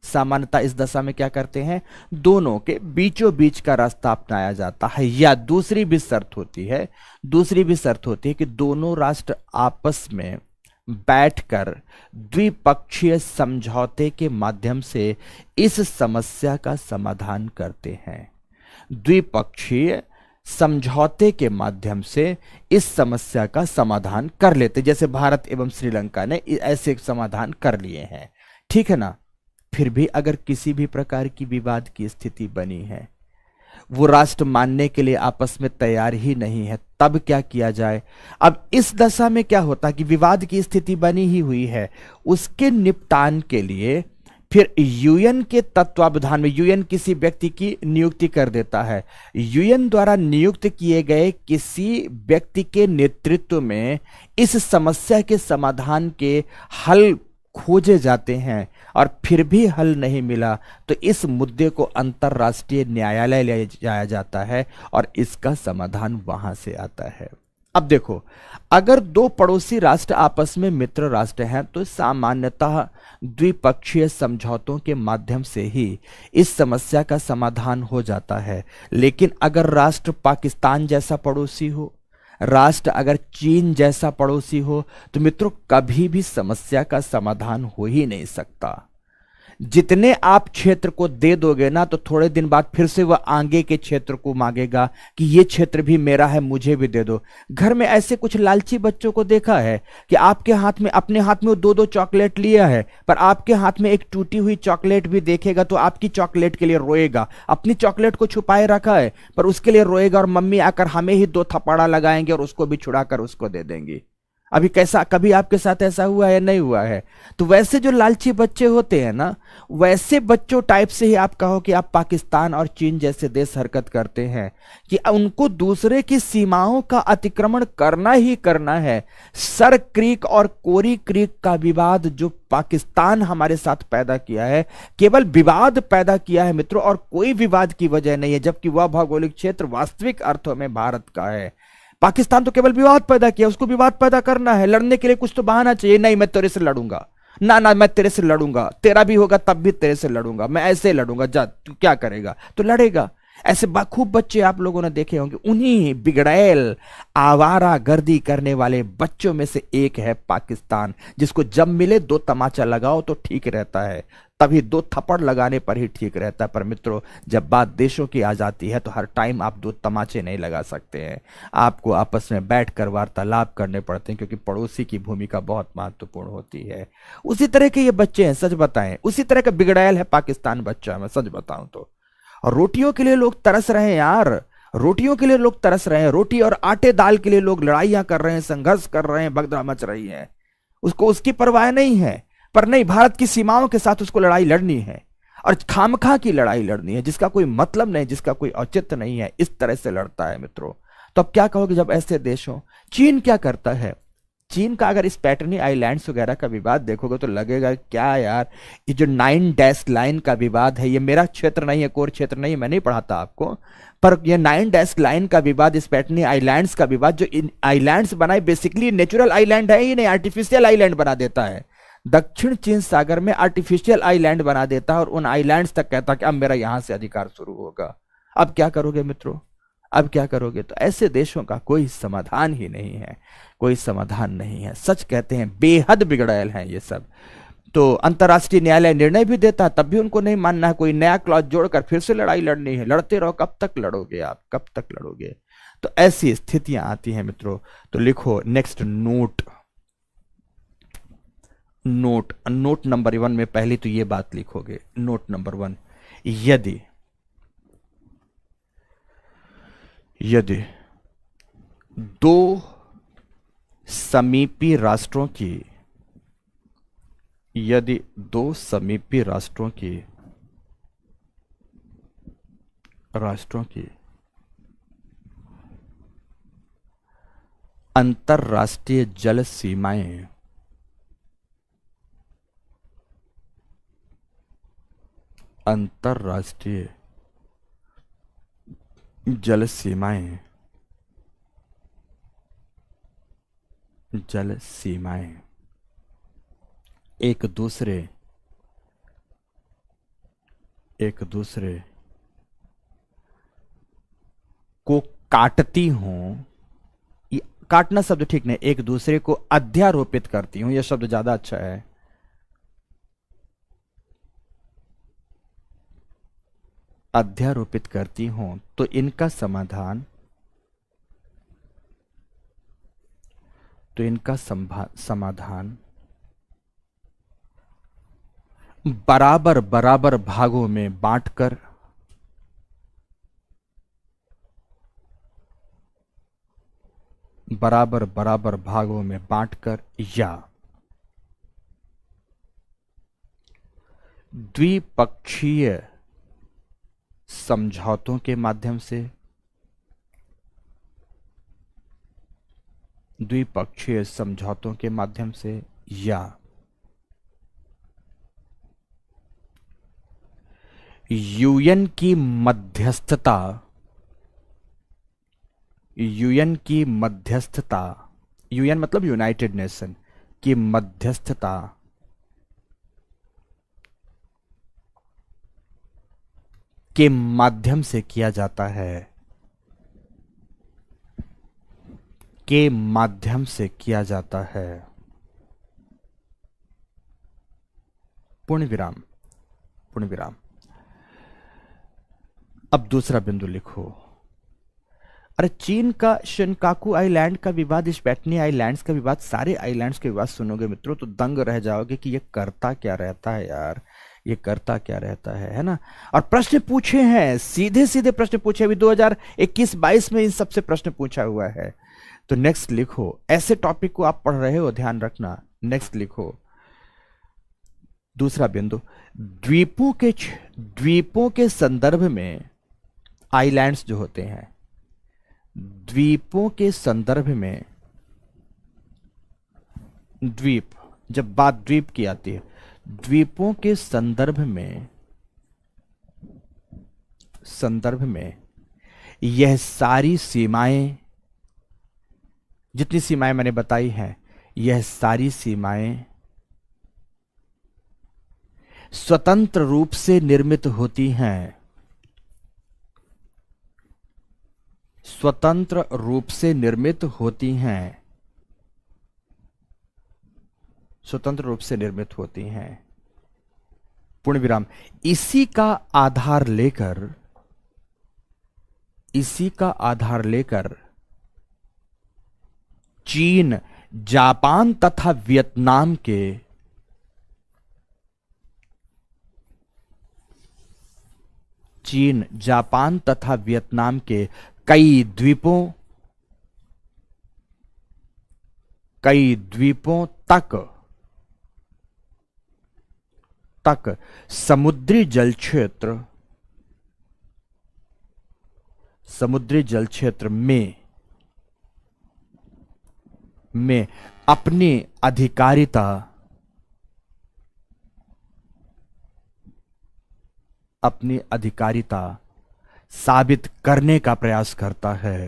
सामान्यतः इस दशा में क्या करते हैं, दोनों के बीचों बीच का रास्ता अपनाया जाता है। या दूसरी भी शर्त होती है कि दोनों राष्ट्र आपस में बैठकर द्विपक्षीय समझौते के माध्यम से इस समस्या का समाधान करते हैं। द्विपक्षीय समझौते के माध्यम से इस समस्या का समाधान कर लेते, जैसे भारत एवं श्रीलंका ने ऐसे समाधान कर लिए हैं, ठीक है ना। फिर भी अगर किसी भी प्रकार की विवाद की स्थिति बनी है, वो राष्ट्र मानने के लिए आपस में तैयार ही नहीं है, तब क्या किया जाए। अब इस दशा में क्या होता है कि विवाद की स्थिति बनी ही हुई है, उसके निपटान के लिए फिर यूएन के तत्वावधान में, यूएन किसी व्यक्ति की नियुक्ति कर देता है। यूएन द्वारा नियुक्त किए गए किसी व्यक्ति के नेतृत्व में इस समस्या के समाधान के हल खोजे जाते हैं और फिर भी हल नहीं मिला तो इस मुद्दे को अंतर्राष्ट्रीय न्यायालय ले जाया जाता है और इसका समाधान वहां से आता है। अब देखो, अगर दो पड़ोसी राष्ट्र आपस में मित्र राष्ट्र हैं तो सामान्यतः द्विपक्षीय समझौतों के माध्यम से ही इस समस्या का समाधान हो जाता है। लेकिन अगर राष्ट्र पाकिस्तान जैसा पड़ोसी हो, राष्ट्र अगर चीन जैसा पड़ोसी हो, तो मित्रों कभी भी समस्या का समाधान हो ही नहीं सकता। जितने आप क्षेत्र को दे दोगे ना, तो थोड़े दिन बाद फिर से वह आगे के क्षेत्र को मांगेगा कि ये क्षेत्र भी मेरा है, मुझे भी दे दो। घर में ऐसे कुछ लालची बच्चों को देखा है कि आपके हाथ में, अपने हाथ में वो दो दो चॉकलेट लिया है, पर आपके हाथ में एक टूटी हुई चॉकलेट भी देखेगा तो आपकी चॉकलेट के लिए रोएगा। अपनी चॉकलेट को छुपाए रखा है पर उसके लिए रोएगा और मम्मी आकर हमें ही दो थप्पड़ा लगाएंगे और उसको भी छुड़ाकर उसको दे देंगी। अभी कैसा, कभी आपके साथ ऐसा हुआ है, नहीं हुआ है? तो वैसे जो लालची बच्चे होते हैं ना, वैसे बच्चों टाइप से ही आप कहो कि आप पाकिस्तान और चीन जैसे देश हरकत करते हैं कि उनको दूसरे की सीमाओं का अतिक्रमण करना ही करना है। सर क्रीक और कोरी क्रीक का विवाद जो पाकिस्तान हमारे साथ पैदा किया है, केवल विवाद पैदा किया है मित्रों, और कोई विवाद की वजह नहीं है, जबकि वह भौगोलिक क्षेत्र वास्तविक अर्थों में भारत का है। पाकिस्तान तो केवल विवाद पैदा किया, उसको विवाद पैदा करना है, लड़ने के लिए कुछ तो बहाना चाहिए। नहीं, मैं तेरे से लड़ूंगा, ना ना मैं तेरे से लड़ूंगा, तेरा भी होगा तब भी तेरे से लड़ूंगा, मैं ऐसे लड़ूंगा, जा तू क्या करेगा, तो लड़ेगा। ऐसे खूब बच्चे आप लोगों ने देखे होंगे। उन्हीं बिगड़ैल आवारा गर्दी करने वाले बच्चों में से एक है पाकिस्तान, जिसको जब मिले दो तमाचा लगाओ तो ठीक रहता है, तभी दो थप्पड़ लगाने पर ही ठीक रहता है। पर मित्रों, जब बात देशों की आ जाती है तो हर टाइम आप दो तमाचे नहीं लगा सकते हैं, आपको आपस में बैठकर वार्तालाप करने पड़ते हैं, क्योंकि पड़ोसी की भूमिका बहुत महत्वपूर्ण होती है। उसी तरह के ये बच्चे हैं, सच बताएं, उसी तरह का बिगड़ैल है पाकिस्तान बच्चा, मैं सच बताऊं तो। और रोटियों के लिए लोग तरस रहे हैं यार, रोटियों के लिए लोग तरस रहे हैं, रोटी और आटे दाल के लिए लोग लड़ाइयां कर रहे हैं, संघर्ष कर रहे हैं, भगदड़ मच रही है, उसको उसकी परवाह नहीं है। पर नहीं, भारत की सीमाओं के साथ उसको लड़ाई लड़नी है, और खामखा की लड़ाई लड़नी है, जिसका कोई मतलब नहीं, जिसका कोई औचित्य नहीं है, इस तरह से लड़ता है मित्रों। तो अब क्या कहोगे जब ऐसे देश हो? चीन क्या करता है? चीन का अगर इस पैटर्नी आइलैंड्स वगैरह का विवाद देखोगे तो लगेगा क्या यार, ये जो 9 डैश लाइन का विवाद है, ये मेरा क्षेत्र नहीं है, कोर क्षेत्र नहीं है, मैं नहीं पढ़ाता आपको। पर ये 9 डैश लाइन का विवाद, इस पैटर्नी आइलैंड्स का विवाद, जो इन आइलैंड्स बनाए बेसिकली नेचुरल आइलैंड है ही नहीं, आर्टिफिशियल आइलैंड बना देता है। दक्षिण चीन सागर में आर्टिफिशियल आइलैंड बना देता है और उन आइलैंड्स तक कहता है कि अब मेरा यहां से अधिकार शुरू होगा। अब क्या करोगे मित्रों, अब क्या करोगे? तो ऐसे देशों का कोई समाधान ही नहीं है, कोई समाधान नहीं है। सच कहते हैं बेहद बिगड़ैल हैं ये सब। तो अंतर्राष्ट्रीय न्यायालय निर्णय भी देता, तब भी उनको नहीं मानना है, कोई नया क्लॉज जोड़कर फिर से लड़ाई लड़नी है। लड़ते रहो, कब तक लड़ोगे आप, कब तक लड़ोगे? तो ऐसी स्थितियां आती हैं मित्रों। तो लिखो next note, note note number 1 में पहली तो ये बात लिखोगे, नोट नंबर 1, यदि यदि दो समीपी राष्ट्रों की, यदि दो समीपी राष्ट्रों की अंतरराष्ट्रीय जल सीमाएं अंतरराष्ट्रीय जल सीमाएं जल सीमाएं एक दूसरे को काटती हूं, काटना शब्द ठीक नहीं, एक दूसरे को अध्यारोपित करती हूं, यह शब्द ज्यादा अच्छा है। अध्यारोपित करती हूं तो इनका समाधान बराबर बराबर भागों में बांटकर, बराबर बराबर भागों में बांटकर या द्विपक्षीय समझौतों के माध्यम से, द्विपक्षीय समझौतों के माध्यम से या यूएन की मध्यस्थता, यूएन की मध्यस्थता, यूएन मतलब यूनाइटेड नेशन की मध्यस्थता के माध्यम से किया जाता है, के माध्यम से किया जाता है। पूर्ण विराम, पूर्ण विराम। अब दूसरा बिंदु लिखो। अरे चीन का शिनकाकू आइलैंड का विवाद, इस पैटर्नी आइलैंड्स का विवाद, सारे आइलैंड्स के विवाद सुनोगे मित्रों तो दंग रह जाओगे कि ये करता क्या रहता है यार, ये करता क्या रहता है ना। और प्रश्न पूछे हैं, सीधे सीधे प्रश्न पूछे, अभी 2021-22 में इन सबसे प्रश्न पूछा हुआ है। तो नेक्स्ट लिखो, ऐसे टॉपिक को आप पढ़ रहे हो ध्यान रखना। नेक्स्ट लिखो दूसरा बिंदु, द्वीपों के संदर्भ में आइलैंड्स जो होते हैं, द्वीपों के संदर्भ में, द्वीप, जब बात द्वीप की आती है, द्वीपों के संदर्भ में यह सारी सीमाएं, जितनी सीमाएं मैंने बताई हैं, यह सारी सीमाएं स्वतंत्र रूप से निर्मित होती हैं, स्वतंत्र रूप से निर्मित होती हैं, स्वतंत्र रूप से निर्मित होती हैं। पूर्ण विराम। इसी का आधार लेकर चीन, जापान तथा वियतनाम के कई द्वीपों तक समुद्री जल क्षेत्र में अपनी अधिकारिता अपनी अधिकारिता साबित करने का प्रयास करता है,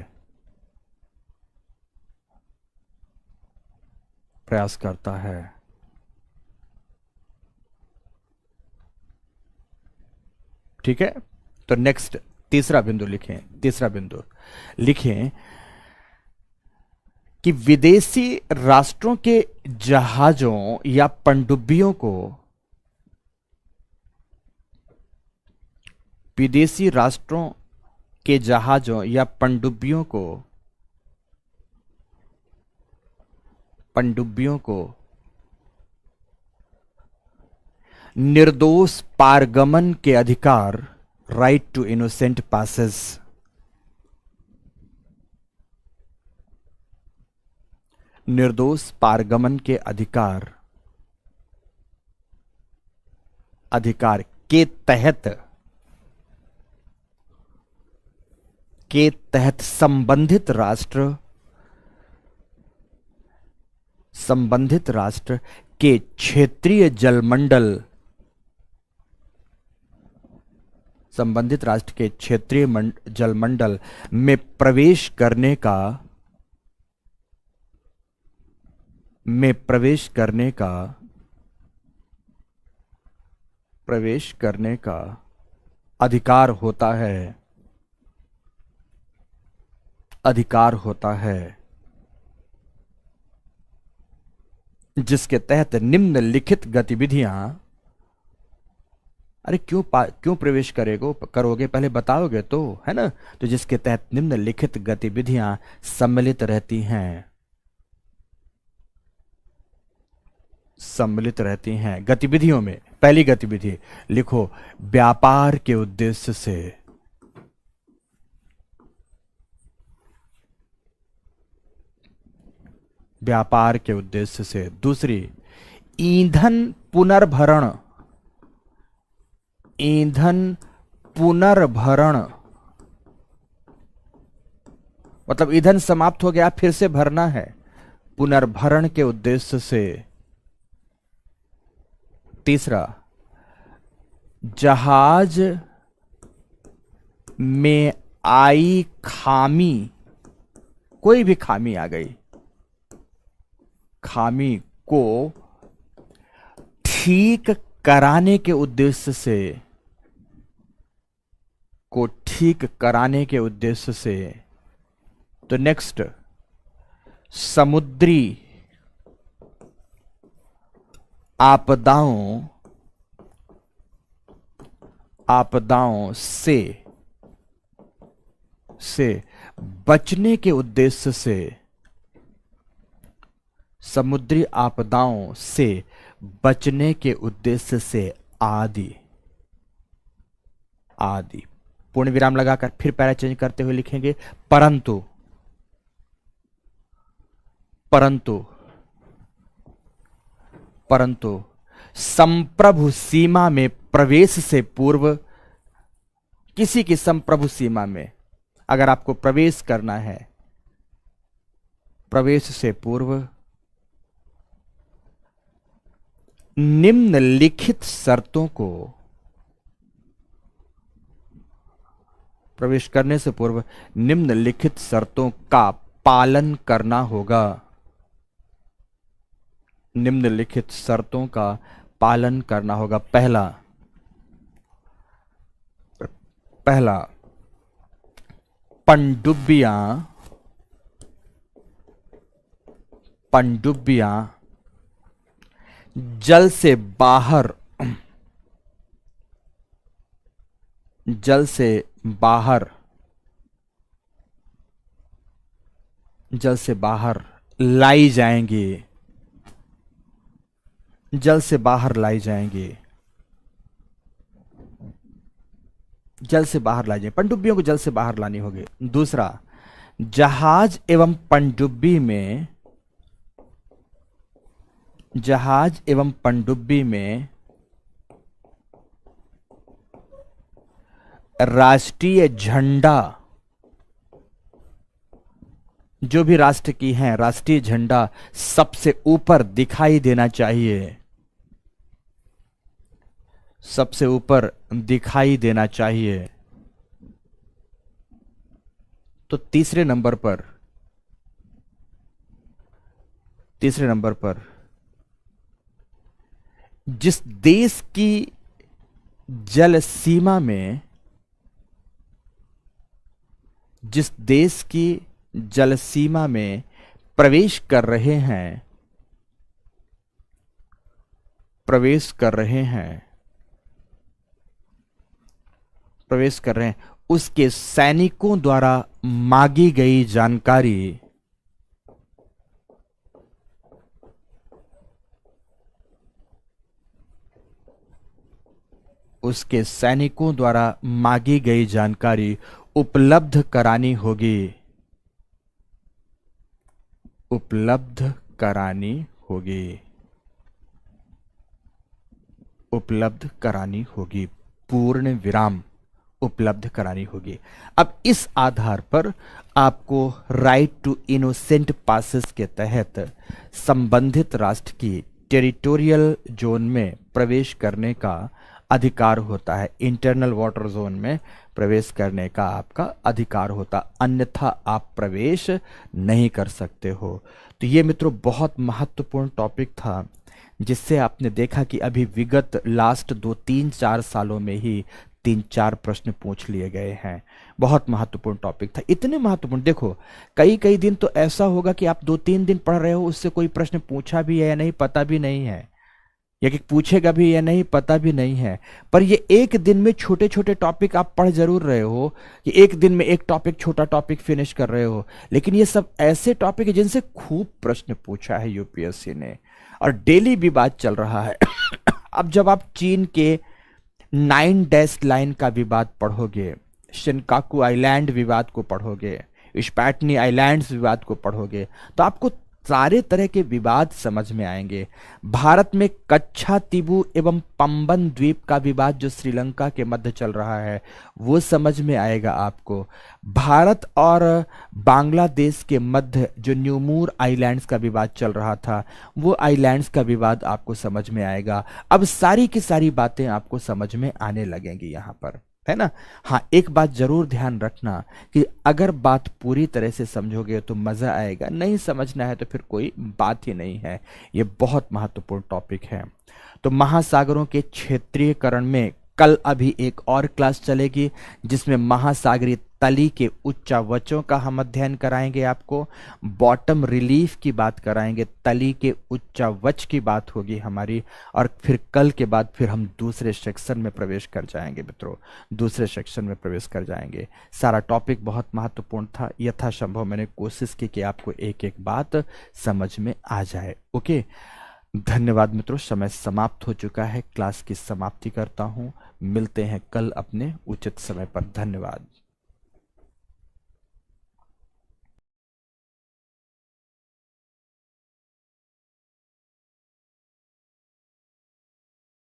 प्रयास करता है। ठीक है, तो नेक्स्ट तीसरा बिंदु लिखें, तीसरा बिंदु लिखें कि विदेशी राष्ट्रों के जहाजों या पनडुब्बियों को, विदेशी राष्ट्रों के जहाजों या पनडुब्बियों को, पनडुब्बियों को निर्दोष पारगमन के अधिकार, राइट टू इनोसेंट पासेस, निर्दोष पारगमन के अधिकार, अधिकार के तहत, के तहत संबंधित राष्ट्र, संबंधित राष्ट्र के क्षेत्रीय जलमंडल, संबंधित राष्ट्र के क्षेत्रीय जलमंडल में प्रवेश करने का, में प्रवेश करने का, प्रवेश करने का अधिकार होता है, अधिकार होता है, जिसके तहत निम्नलिखित गतिविधियां, अरे क्यों प्रवेश करोगे, पहले बताओगे तो, है ना। तो जिसके तहत निम्नलिखित गतिविधियां सम्मिलित रहती हैं, सम्मिलित रहती हैं। गतिविधियों में पहली गतिविधि लिखो, व्यापार के उद्देश्य से, व्यापार के उद्देश्य से। दूसरी, ईंधन पुनर्भरण, ईंधन पुनर्भरण, मतलब ईंधन समाप्त हो गया फिर से भरना है, पुनर्भरण के उद्देश्य से। तीसरा, जहाज में आई खामी, कोई भी खामी आ गई, खामी को ठीक कराने के उद्देश्य से, को ठीक कराने के उद्देश्य से। तो नेक्स्ट, समुद्री आपदाओं, आपदाओं से बचने के उद्देश्य से, समुद्री आपदाओं से बचने के उद्देश्य से, आदि आदि। पूर्ण विराम लगाकर फिर पैरा चेंज करते हुए लिखेंगे, परंतु, परंतु, परंतु संप्रभु सीमा में प्रवेश से पूर्व, किसी की संप्रभु सीमा में अगर आपको प्रवेश करना है, प्रवेश से पूर्व निम्नलिखित शर्तों को, प्रवेश करने से पूर्व निम्नलिखित शर्तों का पालन करना होगा, निम्नलिखित शर्तों का पालन करना होगा। पहला, पहला, पनडुब्बियां, पनडुब्बियां जल से बाहर, जल से बाहर, जल से बाहर लाई जाएंगी, जल से बाहर लाई जाएंगी, जल से बाहर लाई जाएंगी, पनडुब्बियों को जल से बाहर लानी होगी। दूसरा, जहाज एवं पनडुब्बी में, जहाज एवं पनडुब्बी में राष्ट्रीय झंडा, जो भी राष्ट्र की हैं, राष्ट्रीय झंडा सबसे ऊपर दिखाई देना चाहिए, सबसे ऊपर दिखाई देना चाहिए। तो तीसरे नंबर पर, तीसरे नंबर पर जिस देश की जल सीमा में, जिस देश की जल सीमा में प्रवेश कर रहे हैं, प्रवेश कर रहे हैं, प्रवेश कर रहे हैं, उसके सैनिकों द्वारा मांगी गई जानकारी, उसके सैनिकों द्वारा मांगी गई जानकारी उपलब्ध करानी होगी, उपलब्ध करानी होगी, उपलब्ध करानी होगी, पूर्ण विराम उपलब्ध करानी होगी। अब इस आधार पर आपको राइट टू इनोसेंट पासेस के तहत संबंधित राष्ट्र की टेरिटोरियल जोन में प्रवेश करने का अधिकार होता है, इंटरनल वाटर जोन में प्रवेश करने का आपका अधिकार होता, अन्यथा आप प्रवेश नहीं कर सकते हो। तो ये मित्रों बहुत महत्वपूर्ण टॉपिक था, जिससे आपने देखा कि अभी विगत लास्ट 2-3-4 सालों में ही 3-4 प्रश्न पूछ लिए गए हैं। बहुत महत्वपूर्ण टॉपिक था, इतने महत्वपूर्ण, देखो कई कई दिन तो ऐसा होगा कि आप 2-3 दिन पढ़ रहे हो, उससे कोई प्रश्न पूछा भी है या नहीं पता भी नहीं है, या कि पूछेगा भी या नहीं पता भी नहीं है। पर ये एक दिन में छोटे छोटे टॉपिक आप पढ़ जरूर रहे हो, कि एक दिन में एक टॉपिक, छोटा टॉपिक फिनिश कर रहे हो, लेकिन ये सब ऐसे टॉपिक है जिनसे खूब प्रश्न पूछा है यूपीएससी ने, और डेली विवाद चल रहा है। अब जब आप चीन के 9 डैश लाइन का विवाद पढ़ोगे, शिनकाकू आइलैंड विवाद को पढ़ोगे, स्पैटनी आइलैंड्स विवाद को पढ़ोगे, तो आपको सारे तरह के विवाद समझ में आएंगे। भारत में कच्छा तिबू एवं पंबन द्वीप का विवाद जो श्रीलंका के मध्य चल रहा है, वो समझ में आएगा आपको। भारत और बांग्लादेश के मध्य जो न्यूमूर आइलैंड्स का विवाद चल रहा था, वो आइलैंड्स का विवाद आपको समझ में आएगा। अब सारी की सारी बातें आपको समझ में आने लगेंगी यहाँ पर, है ना। हाँ, एक बात जरूर ध्यान रखना कि अगर बात पूरी तरह से समझोगे तो मजा आएगा, नहीं समझना है तो फिर कोई बात ही नहीं है। ये बहुत महत्वपूर्ण टॉपिक है। तो महासागरों के क्षेत्रीयकरण में कल अभी एक और क्लास चलेगी, जिसमें महासागरीय तली के उच्चावचों का हम अध्ययन कराएंगे, आपको बॉटम रिलीफ की बात कराएंगे, तली के उच्चावच की बात होगी हमारी, और फिर कल के बाद फिर हम दूसरे सेक्शन में प्रवेश कर जाएंगे मित्रों, दूसरे सेक्शन में प्रवेश कर जाएंगे। सारा टॉपिक बहुत महत्वपूर्ण था, यथासंभव मैंने कोशिश की कि आपको एक एक बात समझ में आ जाए। ओके, धन्यवाद मित्रों, समय समाप्त हो चुका है, क्लास की समाप्ति करता हूं। मिलते हैं कल अपने उचित समय पर। धन्यवाद।